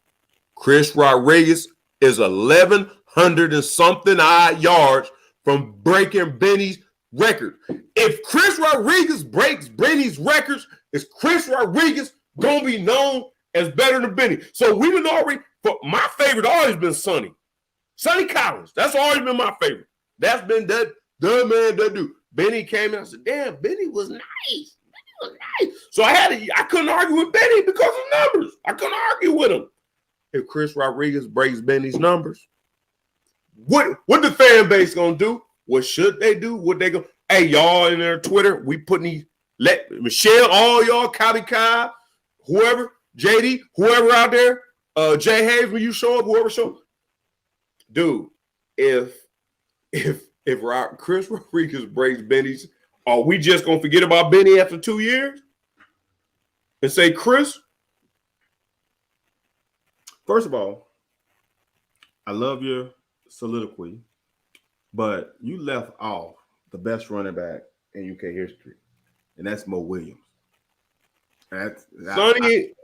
Chris Rodriguez is 1,100 and something odd yards from breaking Benny's record. If Chris Rodriguez breaks Benny's records, is Chris Rodriguez going to be known as better than Benny? So we've been already, but my favorite always been Sonny Collins. That's always been my favorite. That's been that dude. Benny came in. I said, damn, Benny was nice. So I couldn't argue with Benny because of numbers. I couldn't argue with him. If Chris Rodriguez breaks Benny's numbers, what the fan base gonna do? What should they do? What they go? Hey, y'all in their Twitter, we putting let Michelle, all y'all, Cobby Cobb, whoever, JD, whoever out there, Jay Hayes, when you show up, whoever show up. Dude, if Chris Rodriguez breaks Benny's Are we just gonna forget about Benny after 2 years and say Chris? First of all, I love your soliloquy, but you left off the best running back in UK history, and that's Mo Williams. That's 1A,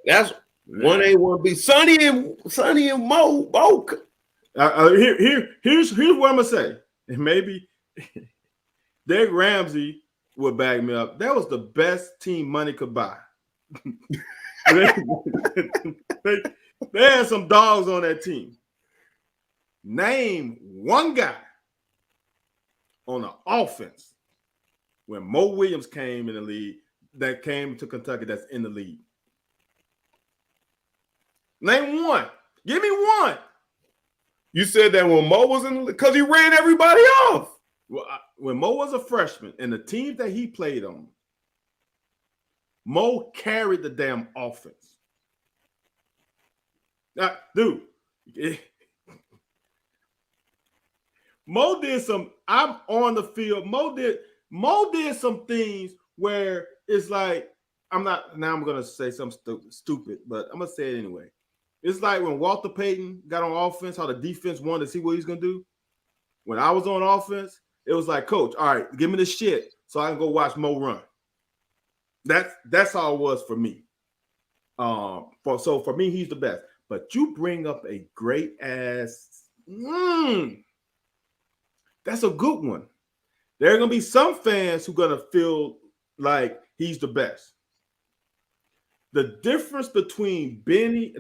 1B. Sonny and Mo. Here's what I'm gonna say, and maybe Derek Ramsey would back me up. That was the best team money could buy. they had some dogs on that team. Name one guy on the offense when Mo Williams came in the league, that came to Kentucky, that's in the league. Name one. Give me one. You said that when Mo was in, because he ran everybody off. Well, when Mo was a freshman and the team that he played on, Mo carried the damn offense. Now, dude, Mo did some. I'm on the field. Mo did some things where it's like, I'm gonna say something stupid, but I'm gonna say it anyway. It's like when Walter Payton got on offense, how the defense wanted to see what he's gonna do. When I was on offense, it was like, Coach, all right, give me the shit so I can go watch Mo run. That's how it was for me. So for me, he's the best. But you bring up a great ass. That's a good one. There are gonna be some fans who are gonna feel like he's the best. The difference between Benny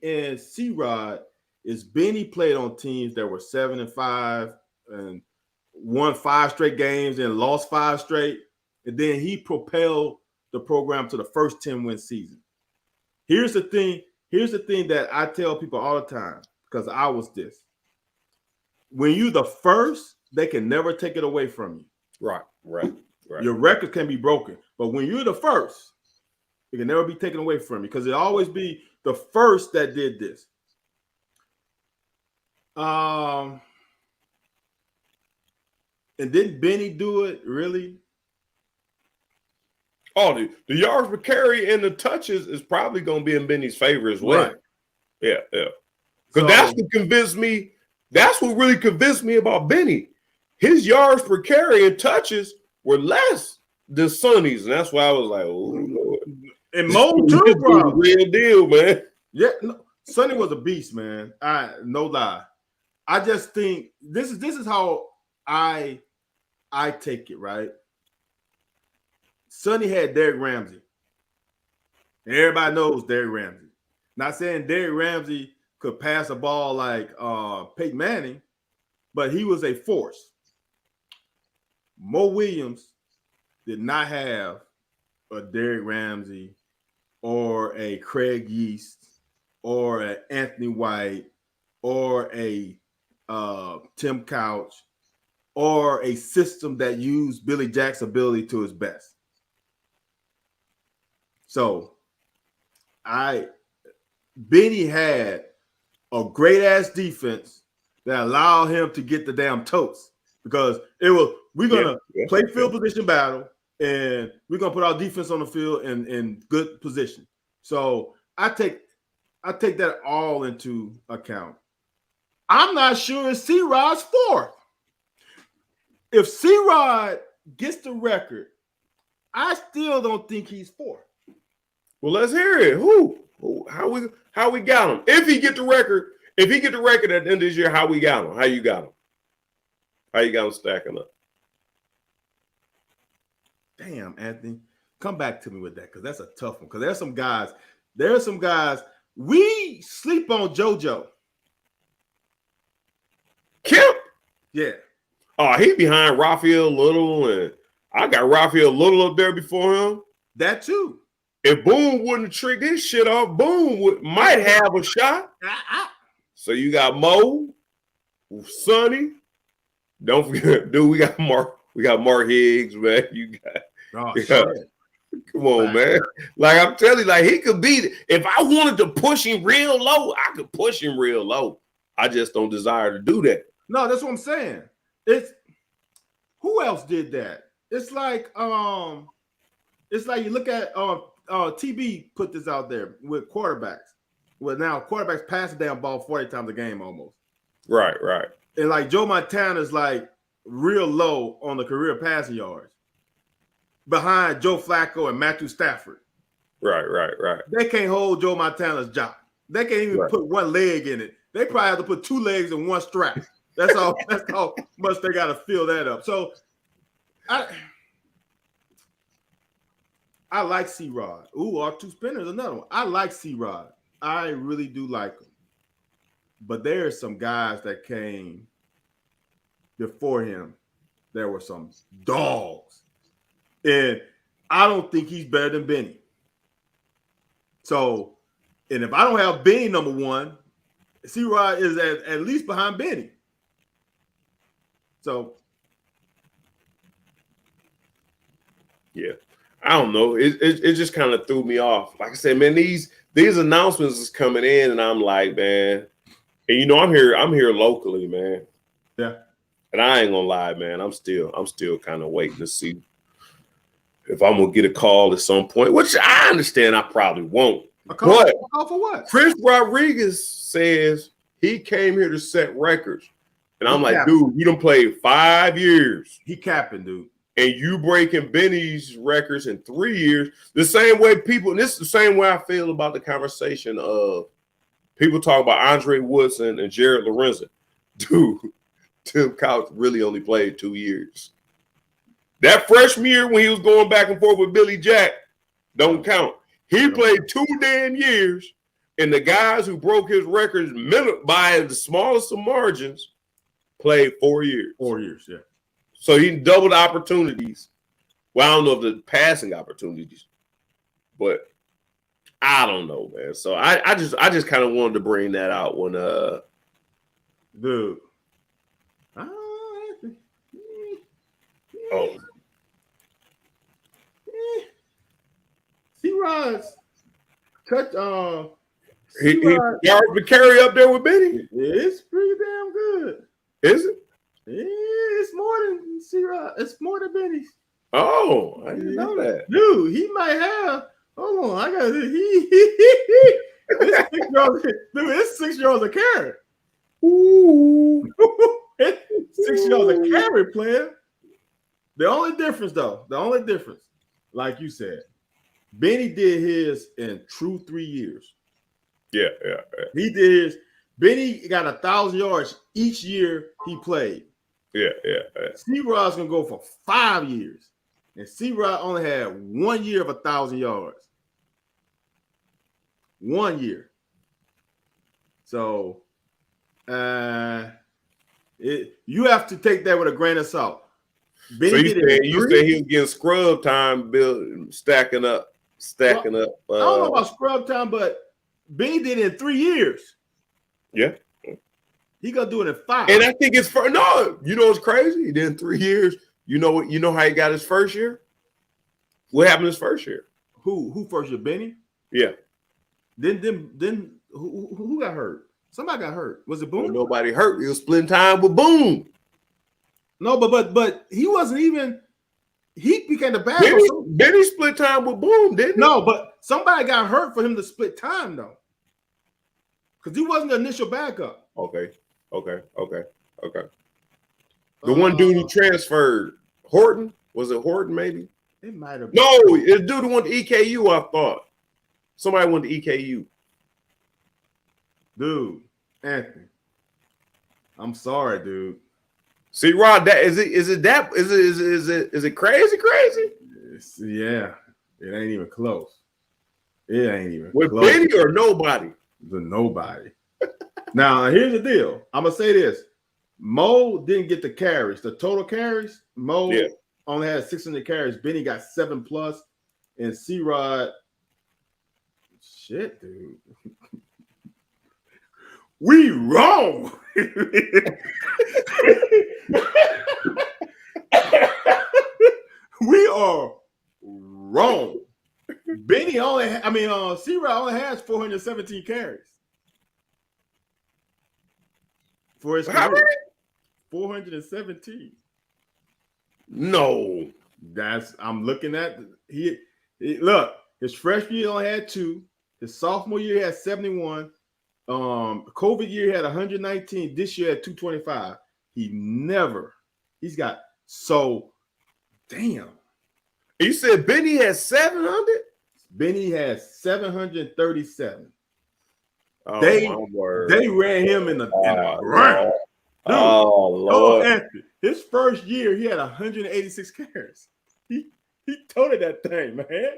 and C-Rod is Benny played on teams that were 7-5 and won 5 straight games and lost 5 straight. And then he propelled the program to the first 10-win season. Here's the thing that I tell people all the time, because I was this. When you're the first, they can never take it away from you. Right. Your record can be broken. But when you're the first, it can never be taken away from you, because it'll always be the first that did this. And didn't Benny do it, really? Oh, the yards per carry and the touches is probably going to be in Benny's favor as well. Right. Yeah. Because that's what convinced me. That's what really convinced me about Benny. His yards per carry and touches were less than Sonny's, and that's why I was like, "Oh Lord!" And Mo too, bro. Real deal, man. Yeah, no, Sonny was a beast, man. No lie. I just think this is how I take it, right? Sonny had Derek Ramsey. Everybody knows Derek Ramsey. Not saying Derek Ramsey could pass a ball like Peyton Manning, but he was a force. Mo Williams did not have a Derek Ramsey or a Craig Yeast or an Anthony White or a Tim Couch or a system that used Billy Jack's ability to his best. So Benny had a great ass defense that allowed him to get the damn toast, because we're gonna play field position battle and we're gonna put our defense on the field in good position. So I take that all into account. I'm not sure it's C-Rod's fourth. If C-Rod gets the record, I still don't think he's fourth. Well, let's hear it. How we got him? If he get the record at the end of this year, how we got him? How you got him? How you got him stacking up? Damn, Anthony, come back to me with that, because that's a tough one. Because there's some guys. We sleep on JoJo. Kemp? Yeah. Oh, he behind Raphael Little, and I got Raphael Little up there before him. That too. If Boone wouldn't trick this shit off, Boone might have a shot. So you got Mo, Sonny. Don't forget, dude, we got Mark Higgs, man. Come on, man. Like I'm telling you, like he could be. If I wanted to push him real low, I could push him real low. I just don't desire to do that. No, that's what I'm saying. Who else did that? it's like you look at TB put this out there with quarterbacks. Well, now quarterbacks pass the damn ball 40 times a game almost. Right. And like Joe Montana is like real low on the career passing yards behind Joe Flacco and Matthew Stafford. Right. They can't hold Joe Montana's job. They can't even put one leg in it. They probably have to put two legs in one strap. That's how much they got to fill that up. So I like C-Rod. Ooh, R2 Spinner is another one. I like C-Rod. I really do like him. But there are some guys that came before him. There were some dogs. And I don't think he's better than Benny. So, and if I don't have Benny number one, C-Rod is at least behind Benny. So, yeah. I don't know. It just kind of threw me off. Like I said, man, these announcements is coming in, and I'm like, man, and you know, I'm here locally, man. Yeah. And I ain't gonna lie, man. I'm still kind of waiting to see if I'm gonna get a call at some point, which I understand I probably won't. A call for what? Chris Rodriguez says he came here to set records. And I'm like, capping. dude, you done played 5 years. He capping, dude. And you breaking Benny's records in 3 years. The same way people, and this is the same way I feel about the conversation of people talk about Andre Woodson and Jared Lorenzen. Dude, Tim Couch really only played 2 years. That freshman year when he was going back and forth with Billy Jack don't count. He played 2 damn years, and the guys who broke his records by the smallest of margins played 4 years. 4 years, yeah. So he doubled opportunities. Well, I don't know if the passing opportunities, but I don't know, man. So I just kind of wanted to bring that out when dude. Oh. C-Rod's cut He yards to carry up there with Benny. It's pretty damn good. Is it? Yeah, it's more than C-Rod. It's more than Benny's. Oh, I didn't know that. Dude, he might have. Hold on, I got it. It's 6 yards a carry. Ooh. 6 yards a carry, player. The only difference, like you said, Benny did his in true 3 years. Yeah. He did his. Benny got 1,000 yards each year he played. Yeah. C-Rod's gonna go for 5 years, and C-Rod only had 1 year of 1,000 yards. 1 year. So, you have to take that with a grain of salt. Benny so you said he was getting scrub time, stacking up. I don't know about scrub time, but Benny did it in 3 years. Yeah. He gonna do it in 5. And I think it's for no, you know what's crazy? He did in 3 years. You know what? You know how he got his first year? What happened his first year? Who first year? Benny? Yeah. Then who got hurt? Somebody got hurt. Was it Boone? Well, nobody hurt. He was splitting time with Boone. No, but he wasn't even. He became the backup. Benny split time with Boone, didn't he? No, but somebody got hurt for him to split time though, because he wasn't the initial backup. Okay. The one dude who transferred, Horton, was it Horton? Maybe it might have. No, the dude who went to EKU. I thought somebody went to EKU. Dude, Anthony, I'm sorry, dude. See, Rod, that is it crazy? Yeah, it ain't even close. It ain't even with close. Benny or nobody. The nobody. Now here's the deal. I'm gonna say this: Mo didn't get the carries, the total carries. Mo only had 600 carries. Benny got 7+, and C-Rod. Shit, dude. We wrong. We are wrong. Benny C-Rod only has 417 carries for his career. 417. No. I'm looking at he look, his freshman year only had 2. His sophomore year he had 71. COVID year he had 119. This year at 225. He's got so damn. You said Benny has 700? Benny has 737. Oh, They word. They ran him in the ground. Dude, Oh, Lord. Anthony, his first year, he had 186 carries. He toted that thing, man.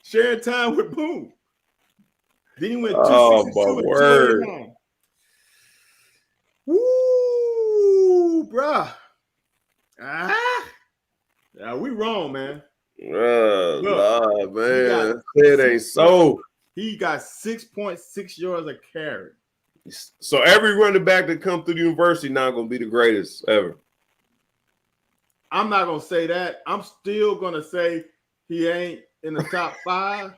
Sharing time with Boone. Then he went 262 and 289. Woo, bruh. Yeah, we wrong, man. Lord, man. It ain't so. He got 6.6 yards a carry. So every running back that come through the university now going to be the greatest ever. I'm not going to say that. I'm still going to say he ain't in the top 5,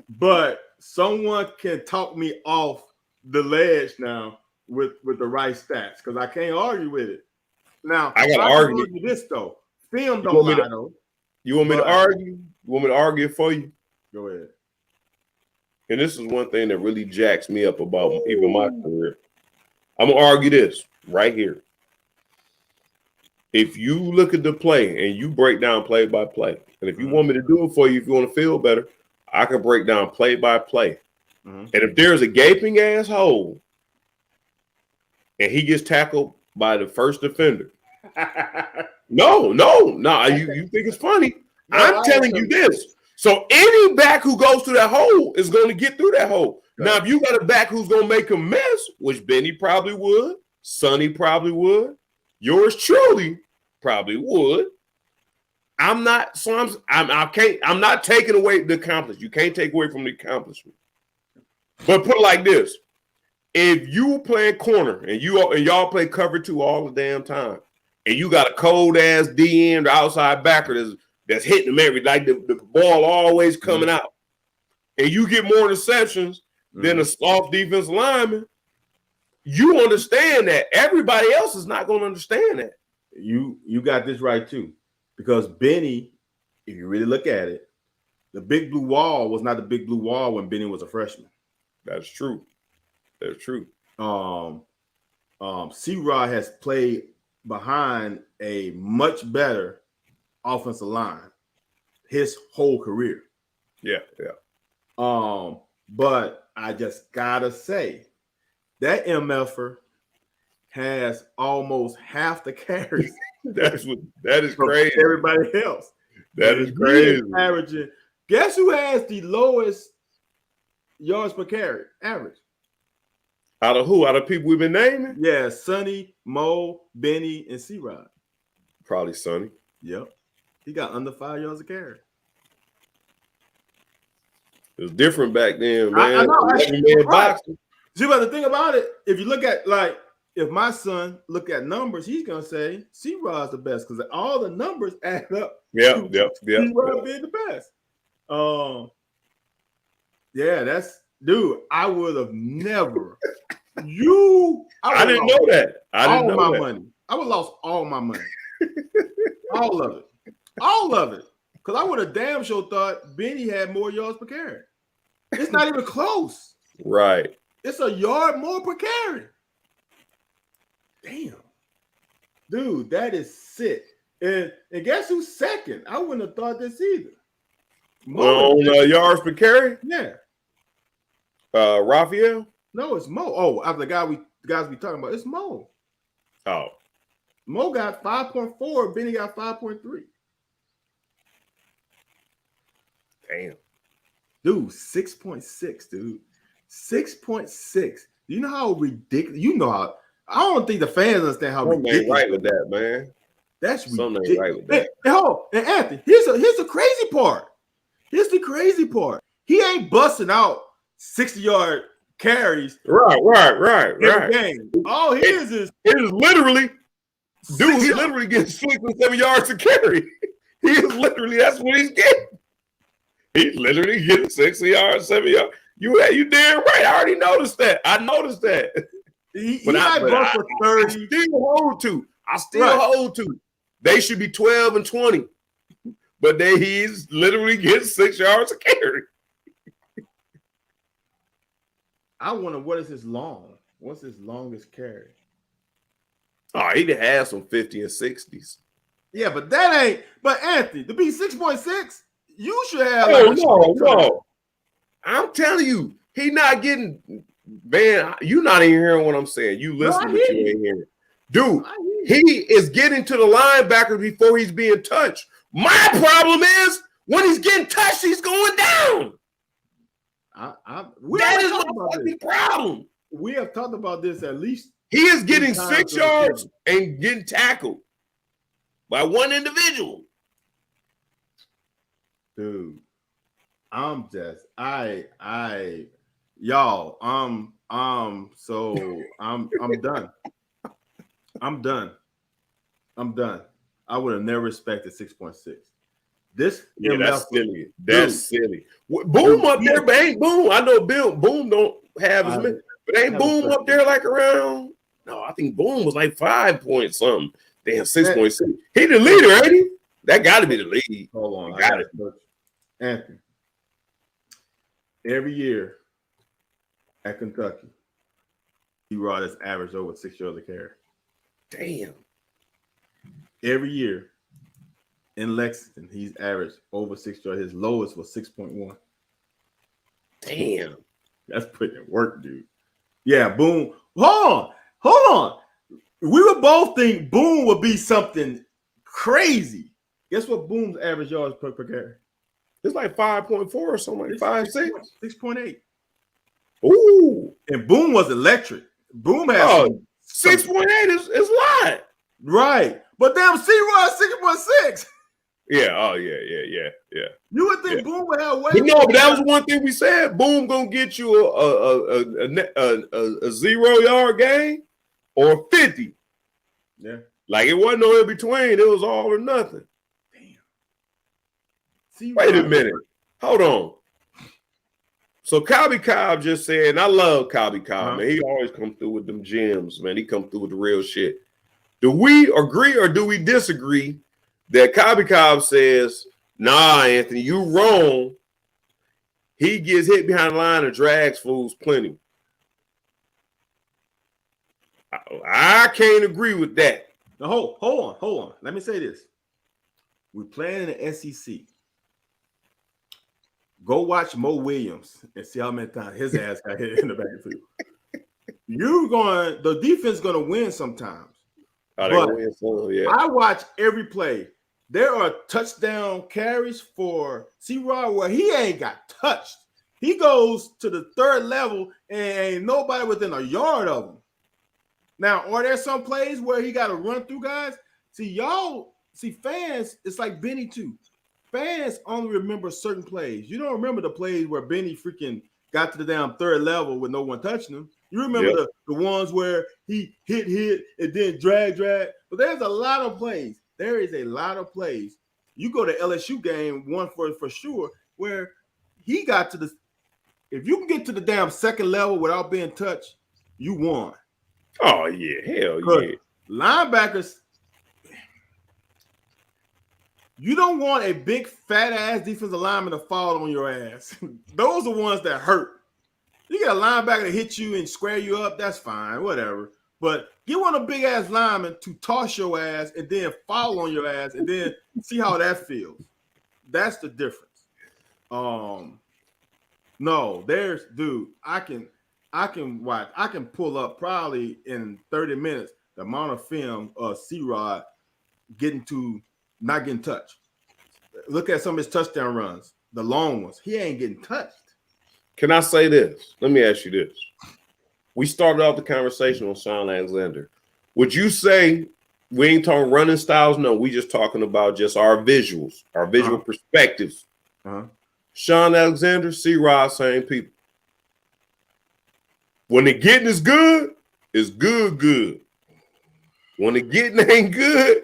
but someone can talk me off the ledge now with the right stats because I can't argue with it. Now, I got to argue this, though. Film don't lie, though. You want me to argue? You want me to argue it for you? Go ahead. And this is one thing that really jacks me up about even my career. I'm going to argue this right here. If you look at the play and you break down play by play, and if you want me to do it for you, if you want to feel better, I can break down play by play. And if there's a gaping ass hole and he gets tackled by the first defender, no, you think it's funny. I'm telling you this. So any back who goes through that hole is going to get through that hole. Now, if you got a back who's going to make a mess, which Benny probably would, Sonny probably would, yours truly probably would. I'm not taking away the accomplishment. You can't take away from the accomplishment. But put it like this: if you playing corner and y'all play cover 2 all the damn time, and you got a cold ass D end or outside backer that's hitting them like the ball always coming out, and you get more interceptions than a soft defensive lineman, you understand that everybody else is not going to understand that. You got this right too, because Benny, if you really look at it, the big blue wall was not the big blue wall when Benny was a freshman. That's true. That's true. C-Rod has played behind a much better offensive line his whole career. Yeah. But I just gotta say that MFer has almost half the carries. That is crazy. Everybody else. That is crazy. Averaging. Guess who has the lowest yards per carry average? Out of who? Out of people we've been naming? Yeah, Sonny, Mo, Benny, and C-Rod. Probably Sonny. Yep. He got under 5 yards a carry. It was different back then, man. I know. Right. See, but the thing about it, if you look at, like, if my son look at numbers, he's going to say C-Rod's the best because all the numbers add up. Yep. C-Rod being the best. Yeah, that's, dude, I would have never. I didn't know that. I didn't know that. Money. I would have lost all my money. All of it. Because I would have damn sure thought Benny had more yards per carry. It's not even close. Right. It's a yard more per carry. Damn. Dude, that is sick. And guess who's second? I wouldn't have thought this either. On yards per carry? Yeah. Raphael? No, it's Mo. Oh, after the guys we talking about, it's Mo. Oh. Mo got 5.4, Benny got 5.3. Damn. Dude, 6.6, dude. 6.6. Do you know how ridiculous? You know how. I don't think the fans understand how ridiculous. Ain't right with that, man. That's something ridiculous. Ain't right with that. And Anthony, here's the crazy part. Here's the crazy part. He ain't busting out 60-yard carries. Right. Every game. All his is it is literally, dude. He literally gets 6 or 7 yards to carry. He is literally, that's what he's getting. He's literally getting 60 yards, 7 yards. You damn right. I already noticed that. I noticed that. He might go for 30. I still hold to. They should be 12 and 20. But he's literally getting 6 yards a carry. I wonder what is his long? What's his longest carry? Oh, he did have some 50 and 60s. Yeah, but that ain't. But Anthony, to be 6.6, you should have. No. I'm telling you, he not getting. Man, you not even hearing what I'm saying. You listen, but you ain't hearing. Dude, he is getting to the linebacker before he's being touched. My problem is when he's getting touched, he's going down. That is my fucking problem. We have talked about this at least. He is getting 6 yards and getting tackled by one individual. Dude, I'm just y'all. So I'm done. I'm done. I would have never expected 6.6. That's silly. That's silly. Boom up there, but ain't Boom. I know Boom don't have as many, but ain't Boom up there like around? No, I think Boom was like 5 point something. Damn, 6.6. He the leader, ain't he? That got to be the lead. Hold on, got it. Anthony. Every year at Kentucky, C-Rod has averaged over 6 yards a carry. Damn. Every year in Lexington, he's averaged over 6 yards. His lowest was 6.1. Damn. That's putting in work, dude. Yeah, Boom. Hold on. We would both think Boom would be something crazy. Guess what Boom's average yards per carry? It's like 5.4 or something, like 5, 6. 6.8. Ooh. And Boom was electric. Boom had 6.8 is a lot. Right. But damn, C-Rod 6.6. Yeah. Yeah. You would think Boom would have way more. But that was one thing we said. Boom gonna get you a 0 yard game or 50. Yeah. Like it wasn't no in between. It was all or nothing. Damn. Wait a minute. Hold on. So Cobby Cobb just said, and I love Cobby Cobb, man. He always come through with them gems, man. He come through with the real shit. Do we agree or do we disagree that Cobby Cobb says, nah, Anthony, you wrong. He gets hit behind the line and drags fools plenty. I can't agree with that. Now, hold on. Let me say this. We're playing in the SEC. Go watch Mo Williams and see how many times his ass got hit in the backfield. The defense going to win sometimes. I watch every play. There are touchdown carries for C-Rod where he ain't got touched. He goes to the third level and ain't nobody within a yard of him. Now, are there some plays where he got to run through guys? Fans, it's like Benny too. Fans only remember certain plays. You don't remember the plays where Benny freaking got to the damn third level with no one touching him. You remember the ones where he hit, and then drag. But there's a lot of plays. There is a lot of plays. You go to LSU game, one for sure, where he got to the – if you can get to the damn second level without being touched, you won. Oh, yeah. Hell yeah. Linebackers – you don't want a big, fat-ass defensive lineman to fall on your ass. Those are ones that hurt. You get a linebacker to hit you and square you up, that's fine, whatever. But get one of the big-ass linemen to toss your ass and then fall on your ass and then see how that feels. That's the difference. No, I can pull up probably in 30 minutes the amount of film of C-Rod not getting touched. Look at some of his touchdown runs, the long ones. He ain't getting touched. Can I say this? Let me ask you this. We started off the conversation on Shaun Alexander. Would you say we ain't talking running styles? No, we just talking about just our visuals, our visual perspectives. Shaun Alexander, C-Rod, same people. When the getting is good, it's good. When the getting ain't good,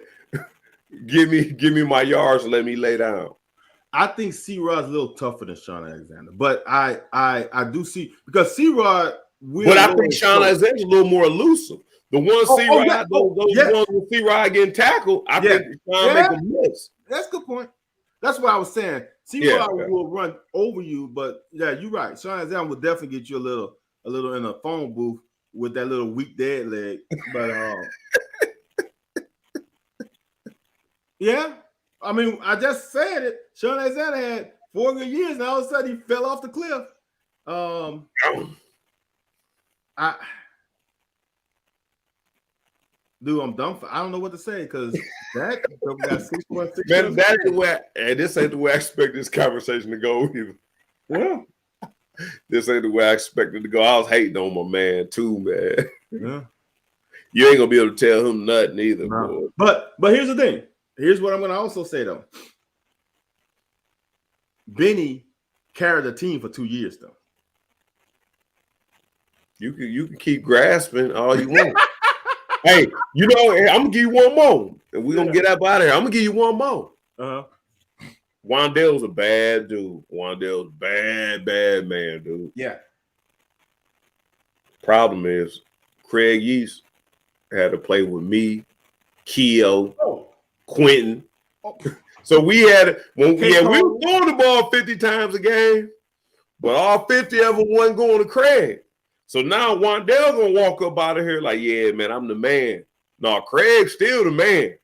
give me my yards and let me lay down. I think C-Rod's a little tougher than Shaun Alexander, but I do see because C-Rod. But I think Shaun Alexander's a little more elusive. The one C-Rod, yeah. those ones with C-Rod getting tackled, I think Sean make a miss. That's a good point. That's what I was saying. C-Rod will run over you, but yeah, you're right. Sean Alexander will definitely get you a little in a phone booth with that little weak dead leg. But yeah, I mean, I just said it. Sean Alexander had 4 good years, and all of a sudden he fell off the cliff. Dude, I'm dumb. I don't know what to say because that got 6.6. Man, that is where, and this ain't the way I expect this conversation to go either. Yeah. This ain't the way I expected to go. I was hating on my man too, man. Yeah. You ain't gonna be able to tell him nothing either, no. But here's the thing. Here's what I'm gonna also say though. Benny carried the team for 2 years though. You can keep grasping all you want. Hey, you know, I'm gonna give you one more, and we're gonna get up out of here. I'm gonna give you one more. Wan'Dale's a bad dude. Wan'Dale's bad man, dude. Yeah. Problem is, Craig Yeast had to play with me, Keo, Quentin. So we had we were throwing the ball 50 times a game, but all 50 of them wasn't going to Craig. So now Wan'Dale gonna walk up out of here like, yeah, man, I'm the man. No, Craig's still the man.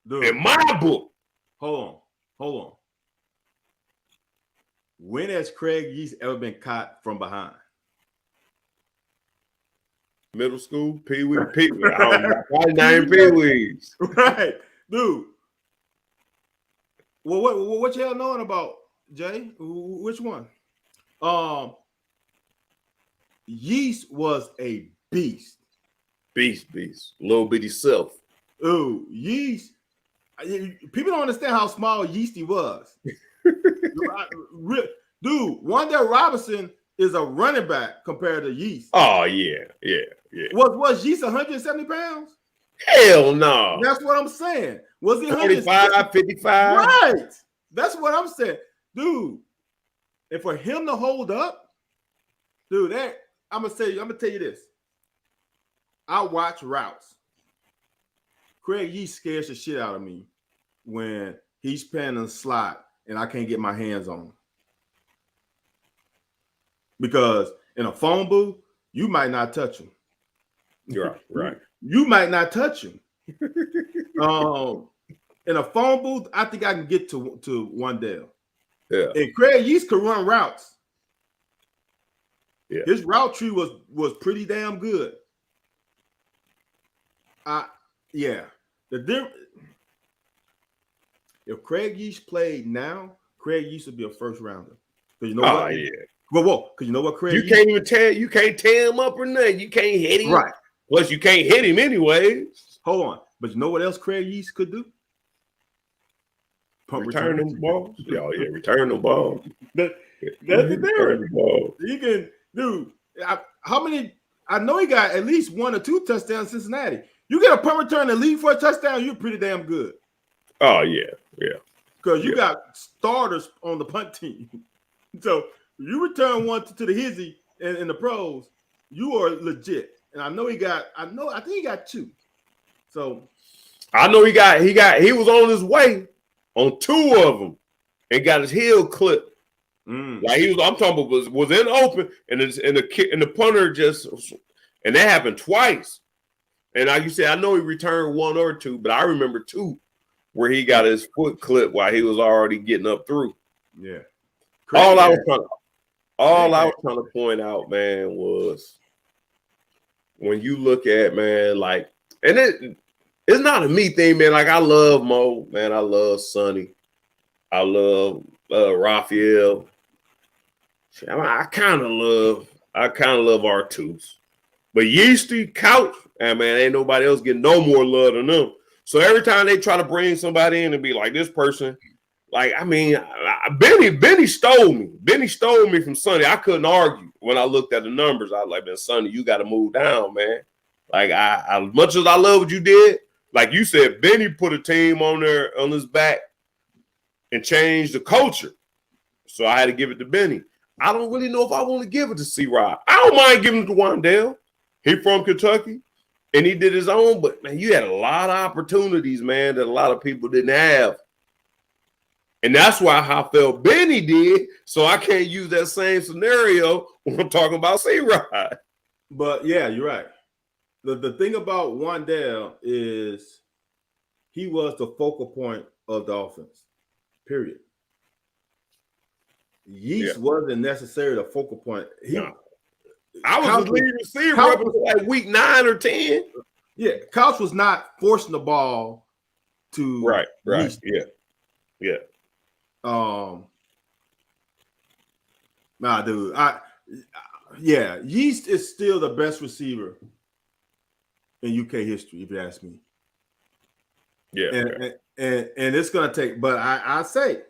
Dude, in my book. Hold on. When has Craig Yeast ever been caught from behind? Middle school, Pee-wee. I don't know. Probably name Pee-wees. Right, dude. Well, what y'all knowing about, Jay? Which one? Yeast was a beast. Beast. Little bitty self. Ooh, Yeast. People don't understand how small Yeasty was. Dude, Wan'Dale Robinson is a running back compared to Yeast. Oh, yeah. Was Yeast 170 pounds? Hell no. That's what I'm saying. Was he 45, 55? Right. That's what I'm saying. Dude, and for him to hold up, dude, I'm gonna tell you this. I watch routes. Craig Yeast scares the shit out of me when he's playing a slot and I can't get my hands on him. Because in a phone booth, you might not touch him. You're right. You might not touch him. In a phone booth, I think I can get to Wan'Dale. Yeah. And Craig Yeast could run routes. Yeah. His route tree was pretty damn good. If Craig Yeast played now, Craig Yeast would be a first rounder. Because you know what? Yeah. Well, because you know what, Craig? You can't even tear him up or nothing. You can't hit him. Right. Plus, you can't hit him anyway. Hold on. But you know what else Craig Yeast could do? Return them balls. Yeah, return them balls. That's the difference. He can do. How many? I know he got at least 1 or 2 touchdowns in Cincinnati. You get a punt return and lead for a touchdown, you're pretty damn good. Oh, yeah. Because you got starters on the punt team. So you return one to the hizzy in the pros, you are legit. And I think he got 2. So I know he was on his way on 2 of them and got his heel clipped. Like I'm talking about was in open and the punter just, and that happened twice. And like you said, I know he returned 1 or 2, but I remember 2 where he got his foot clipped while he was already getting up through. Yeah. All I was trying to point out, man, was when you look at, man, like, and it's not a me thing, man. Like, I love Mo, man. I love Sonny. I love Raphael. I kind of love R2s. But Yeasty, Couch, and man, ain't nobody else getting no more love than them. So every time they try to bring somebody in and be like this person, like, I mean, Benny stole me. Benny stole me from Sonny. I couldn't argue when I looked at the numbers. I was like, man, Sonny, you got to move down, man. Like, I as much as I love what you did, like you said, Benny put a team on his back and changed the culture. So I had to give it to Benny. I don't really know if I want to give it to C-Rod. I don't mind giving it to Wan'Dale. He from Kentucky. and he did his own. But man, you had a lot of opportunities, man, that a lot of people didn't have. And that's why I felt Benny did. So I can't use that same scenario when I'm talking about C-Rod. But yeah, you're right. The thing about Wan'Dale is he was the focal point of the offense. Period. Yeast wasn't necessarily the focal point. I was the lead receiver up until like week 9 or 10. Yeah, Couch was not forcing the ball to right. Yeast. Yeah. Nah, dude. Yeast is still the best receiver in UK history, if you ask me. Yeah. And it's gonna take, but I'll say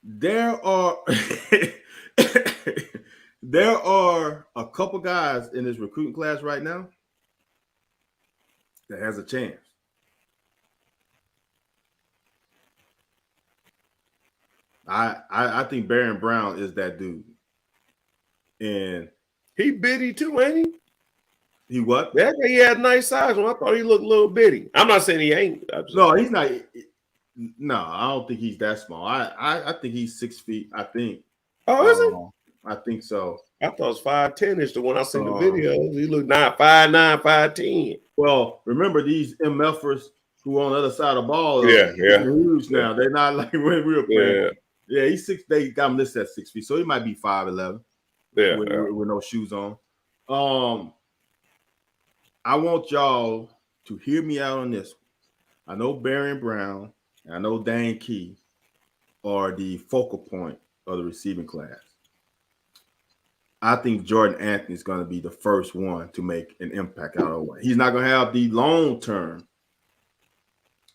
there are there are a couple guys in this recruiting class right now that has a chance. I think Baron Brown is that dude. And he bitty too, ain't he? He what? Yeah, he had nice size. Well, I thought he looked a little bitty. I'm not saying he ain't. No, he's not. No, I don't think he's that small. I think he's 6 feet. I think. Oh, is it? I think so. I thought it was 5'10" the one I seen the videos. He looked 5'9", 5'10". Well, remember these MFers who on the other side of the ball. Yeah. Huge now. They're not like when we were playing. Yeah, he's 6. They got him listed at 6 feet, so he might be 5'11". Yeah, with no shoes on. I want y'all to hear me out on this one. I know Baron Brown and I know Dane Key are the focal point of the receiving class. I think Jordan Anthony is going to be the first one to make an impact out of the way. He's not going to have the long-term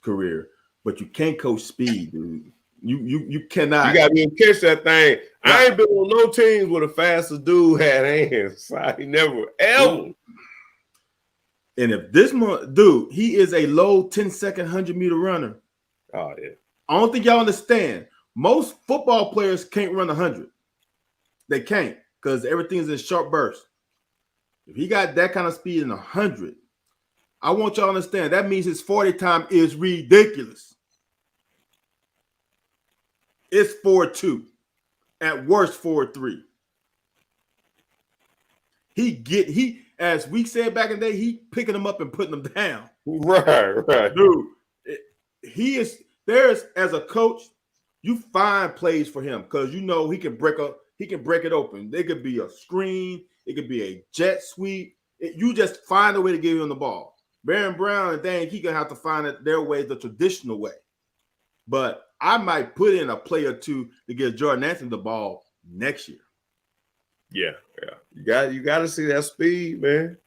career, but you can't coach speed, dude. You cannot. You got to be able to catch that thing. I ain't been on no teams where the fastest dude had hands. I never, ever. And if this dude, he is a low 10-second 100-meter runner. Oh, yeah. I don't think y'all understand. Most football players can't run 100. They can't because everything's in short bursts. If he got that kind of speed in 100, I want y'all to understand that means his 40 time is ridiculous. It's 4.2. At worst, 4.3. He as we said back in the day, he picking them up and putting them down. Right. Dude, there's as a coach, you find plays for him because you know he can break it open. It could be a screen, it could be a jet sweep. You just find a way to give him the ball. Baron Brown and Dane, he gonna have to find it their way, the traditional way. But I might put in a play or two to give Jordan Anthony the ball next year. Yeah. You got to see that speed, man.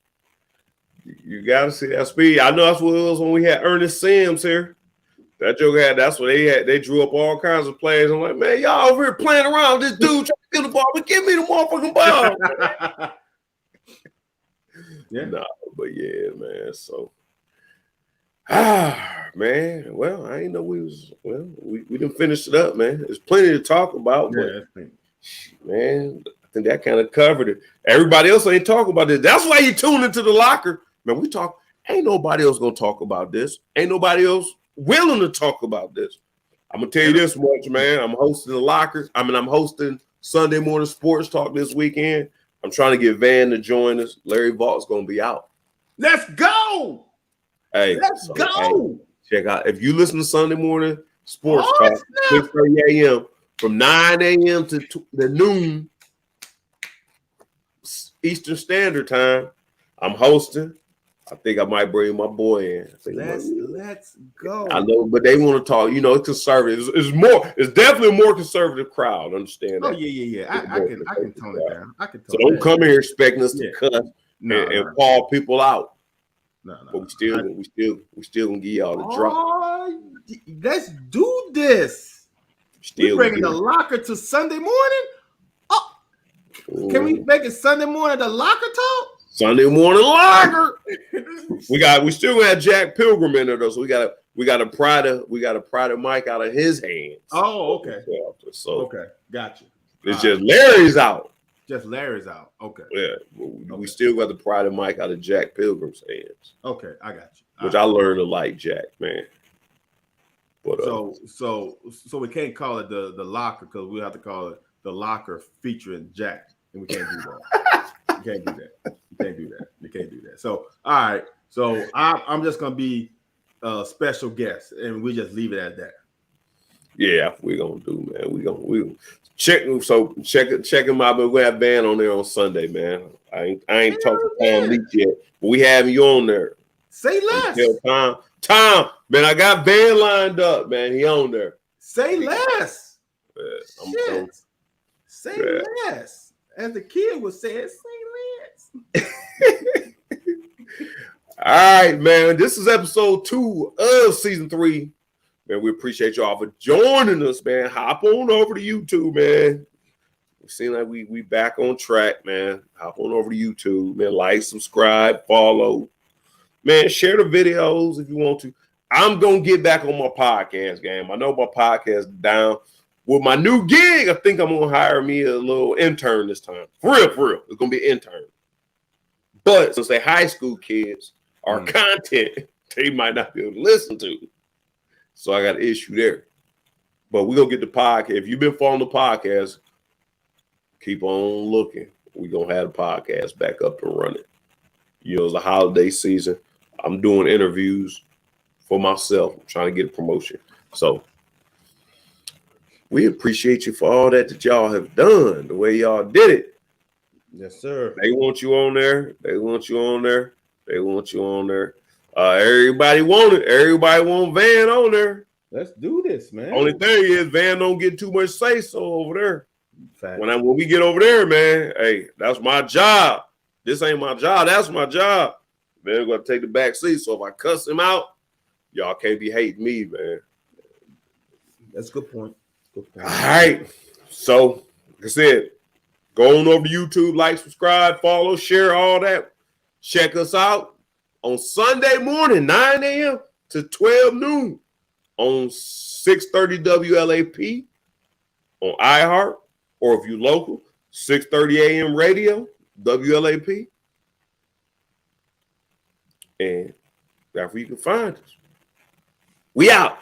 You got to see that speed. I know that's what it was when we had Ernest Sims here. That joke that's what they had. They drew up all kinds of plays. I'm like, man, y'all over here playing around with this dude trying to get the ball, but give me the motherfucking ball. Yeah. No, but yeah, man. So, man. Well, I ain't know we done finished it up, man. There's plenty to talk about, but man, I think that kind of covered it. Everybody else ain't talking about this. That's why you tune into the locker. Man, we talk. Ain't nobody else gonna talk about this. Ain't nobody else willing to talk about this. I'm gonna tell you this much, man. I'm hosting the lockers. I'm hosting Sunday morning sports talk this weekend. I'm trying to get Van to join us. Larry Vaught's gonna be out. Let's go. Hey, let's go. Hey, check out if you listen to Sunday morning sports talk, 6:30 a.m. from 9 a.m. to the noon Eastern Standard Time. I'm hosting. I think I might bring my boy in. Let's go. I know, but they want to talk. You know, it's conservative. It's definitely a more conservative crowd. Understand that? Oh yeah. I can tone it down. So don't come here expecting us to cuss and call people out. No. But we still gonna give y'all the drop. Let's do this. We're bringing the locker to Sunday morning. Oh, can we make it Sunday morning the locker talk? Sunday morning locker. we still gonna have Jack Pilgrim in there though, so we got a Prada mic out of his hands. Oh, okay. So okay, gotcha. It's just Larry's out. Just Larry's out. Okay. Yeah, we still got the pride of Mike out of Jack Pilgrim's hands. Okay, I got you. Which I learned to like Jack, man. But, so we can't call it the locker because we have to call it the locker featuring Jack, and we can't do that. You can't do that. So all right, so I'm just gonna be a special guest, and we just leave it at that. Yeah, we're gonna do, man. We gonna check. So check him out. But we have Van on there on Sunday, man. I ain't talking to Tom Leach yet, but we have you on there. Say less. Tom, man, I got Van lined up, man. He on there. Say less. Yeah, say less. As the kid would say, say less. All right, man. This is episode 2 of season 3. Man, we appreciate y'all for joining us, man. Hop on over to YouTube, man. We seem like we back on track, man. Hop on over to YouTube, man. Like, subscribe, follow. Man, share the videos if you want to. I'm going to get back on my podcast game. I know my podcast is down. With my new gig, I think I'm going to hire me a little intern this time. For real. It's going to be an intern. But since they high school kids, our content, they might not be able to listen to. So I got an issue there. But we're going to get the podcast. If you've been following the podcast, keep on looking. We're going to have the podcast back up and running. You know, it's the holiday season. I'm doing interviews for myself. I'm trying to get a promotion. So we appreciate you for all that y'all have done, the way y'all did it. Yes, sir. They want you on there. Everybody want it. Everybody want Van on there. Let's do this, man. Only thing is Van don't get too much say-so over there. Fact. When we get over there, man, hey, that's my job. This ain't my job. That's my job. Man, going to take the back seat. So if I cuss him out, y'all can't be hating me, man. That's a good point. All right. So, like I said, go on over to YouTube, like, subscribe, follow, share, all that. Check us out on Sunday morning, 9 a.m. to 12 noon on 630 WLAP on iHeart, or if you local, 630 AM radio, WLAP. And that's where you can find us. We out.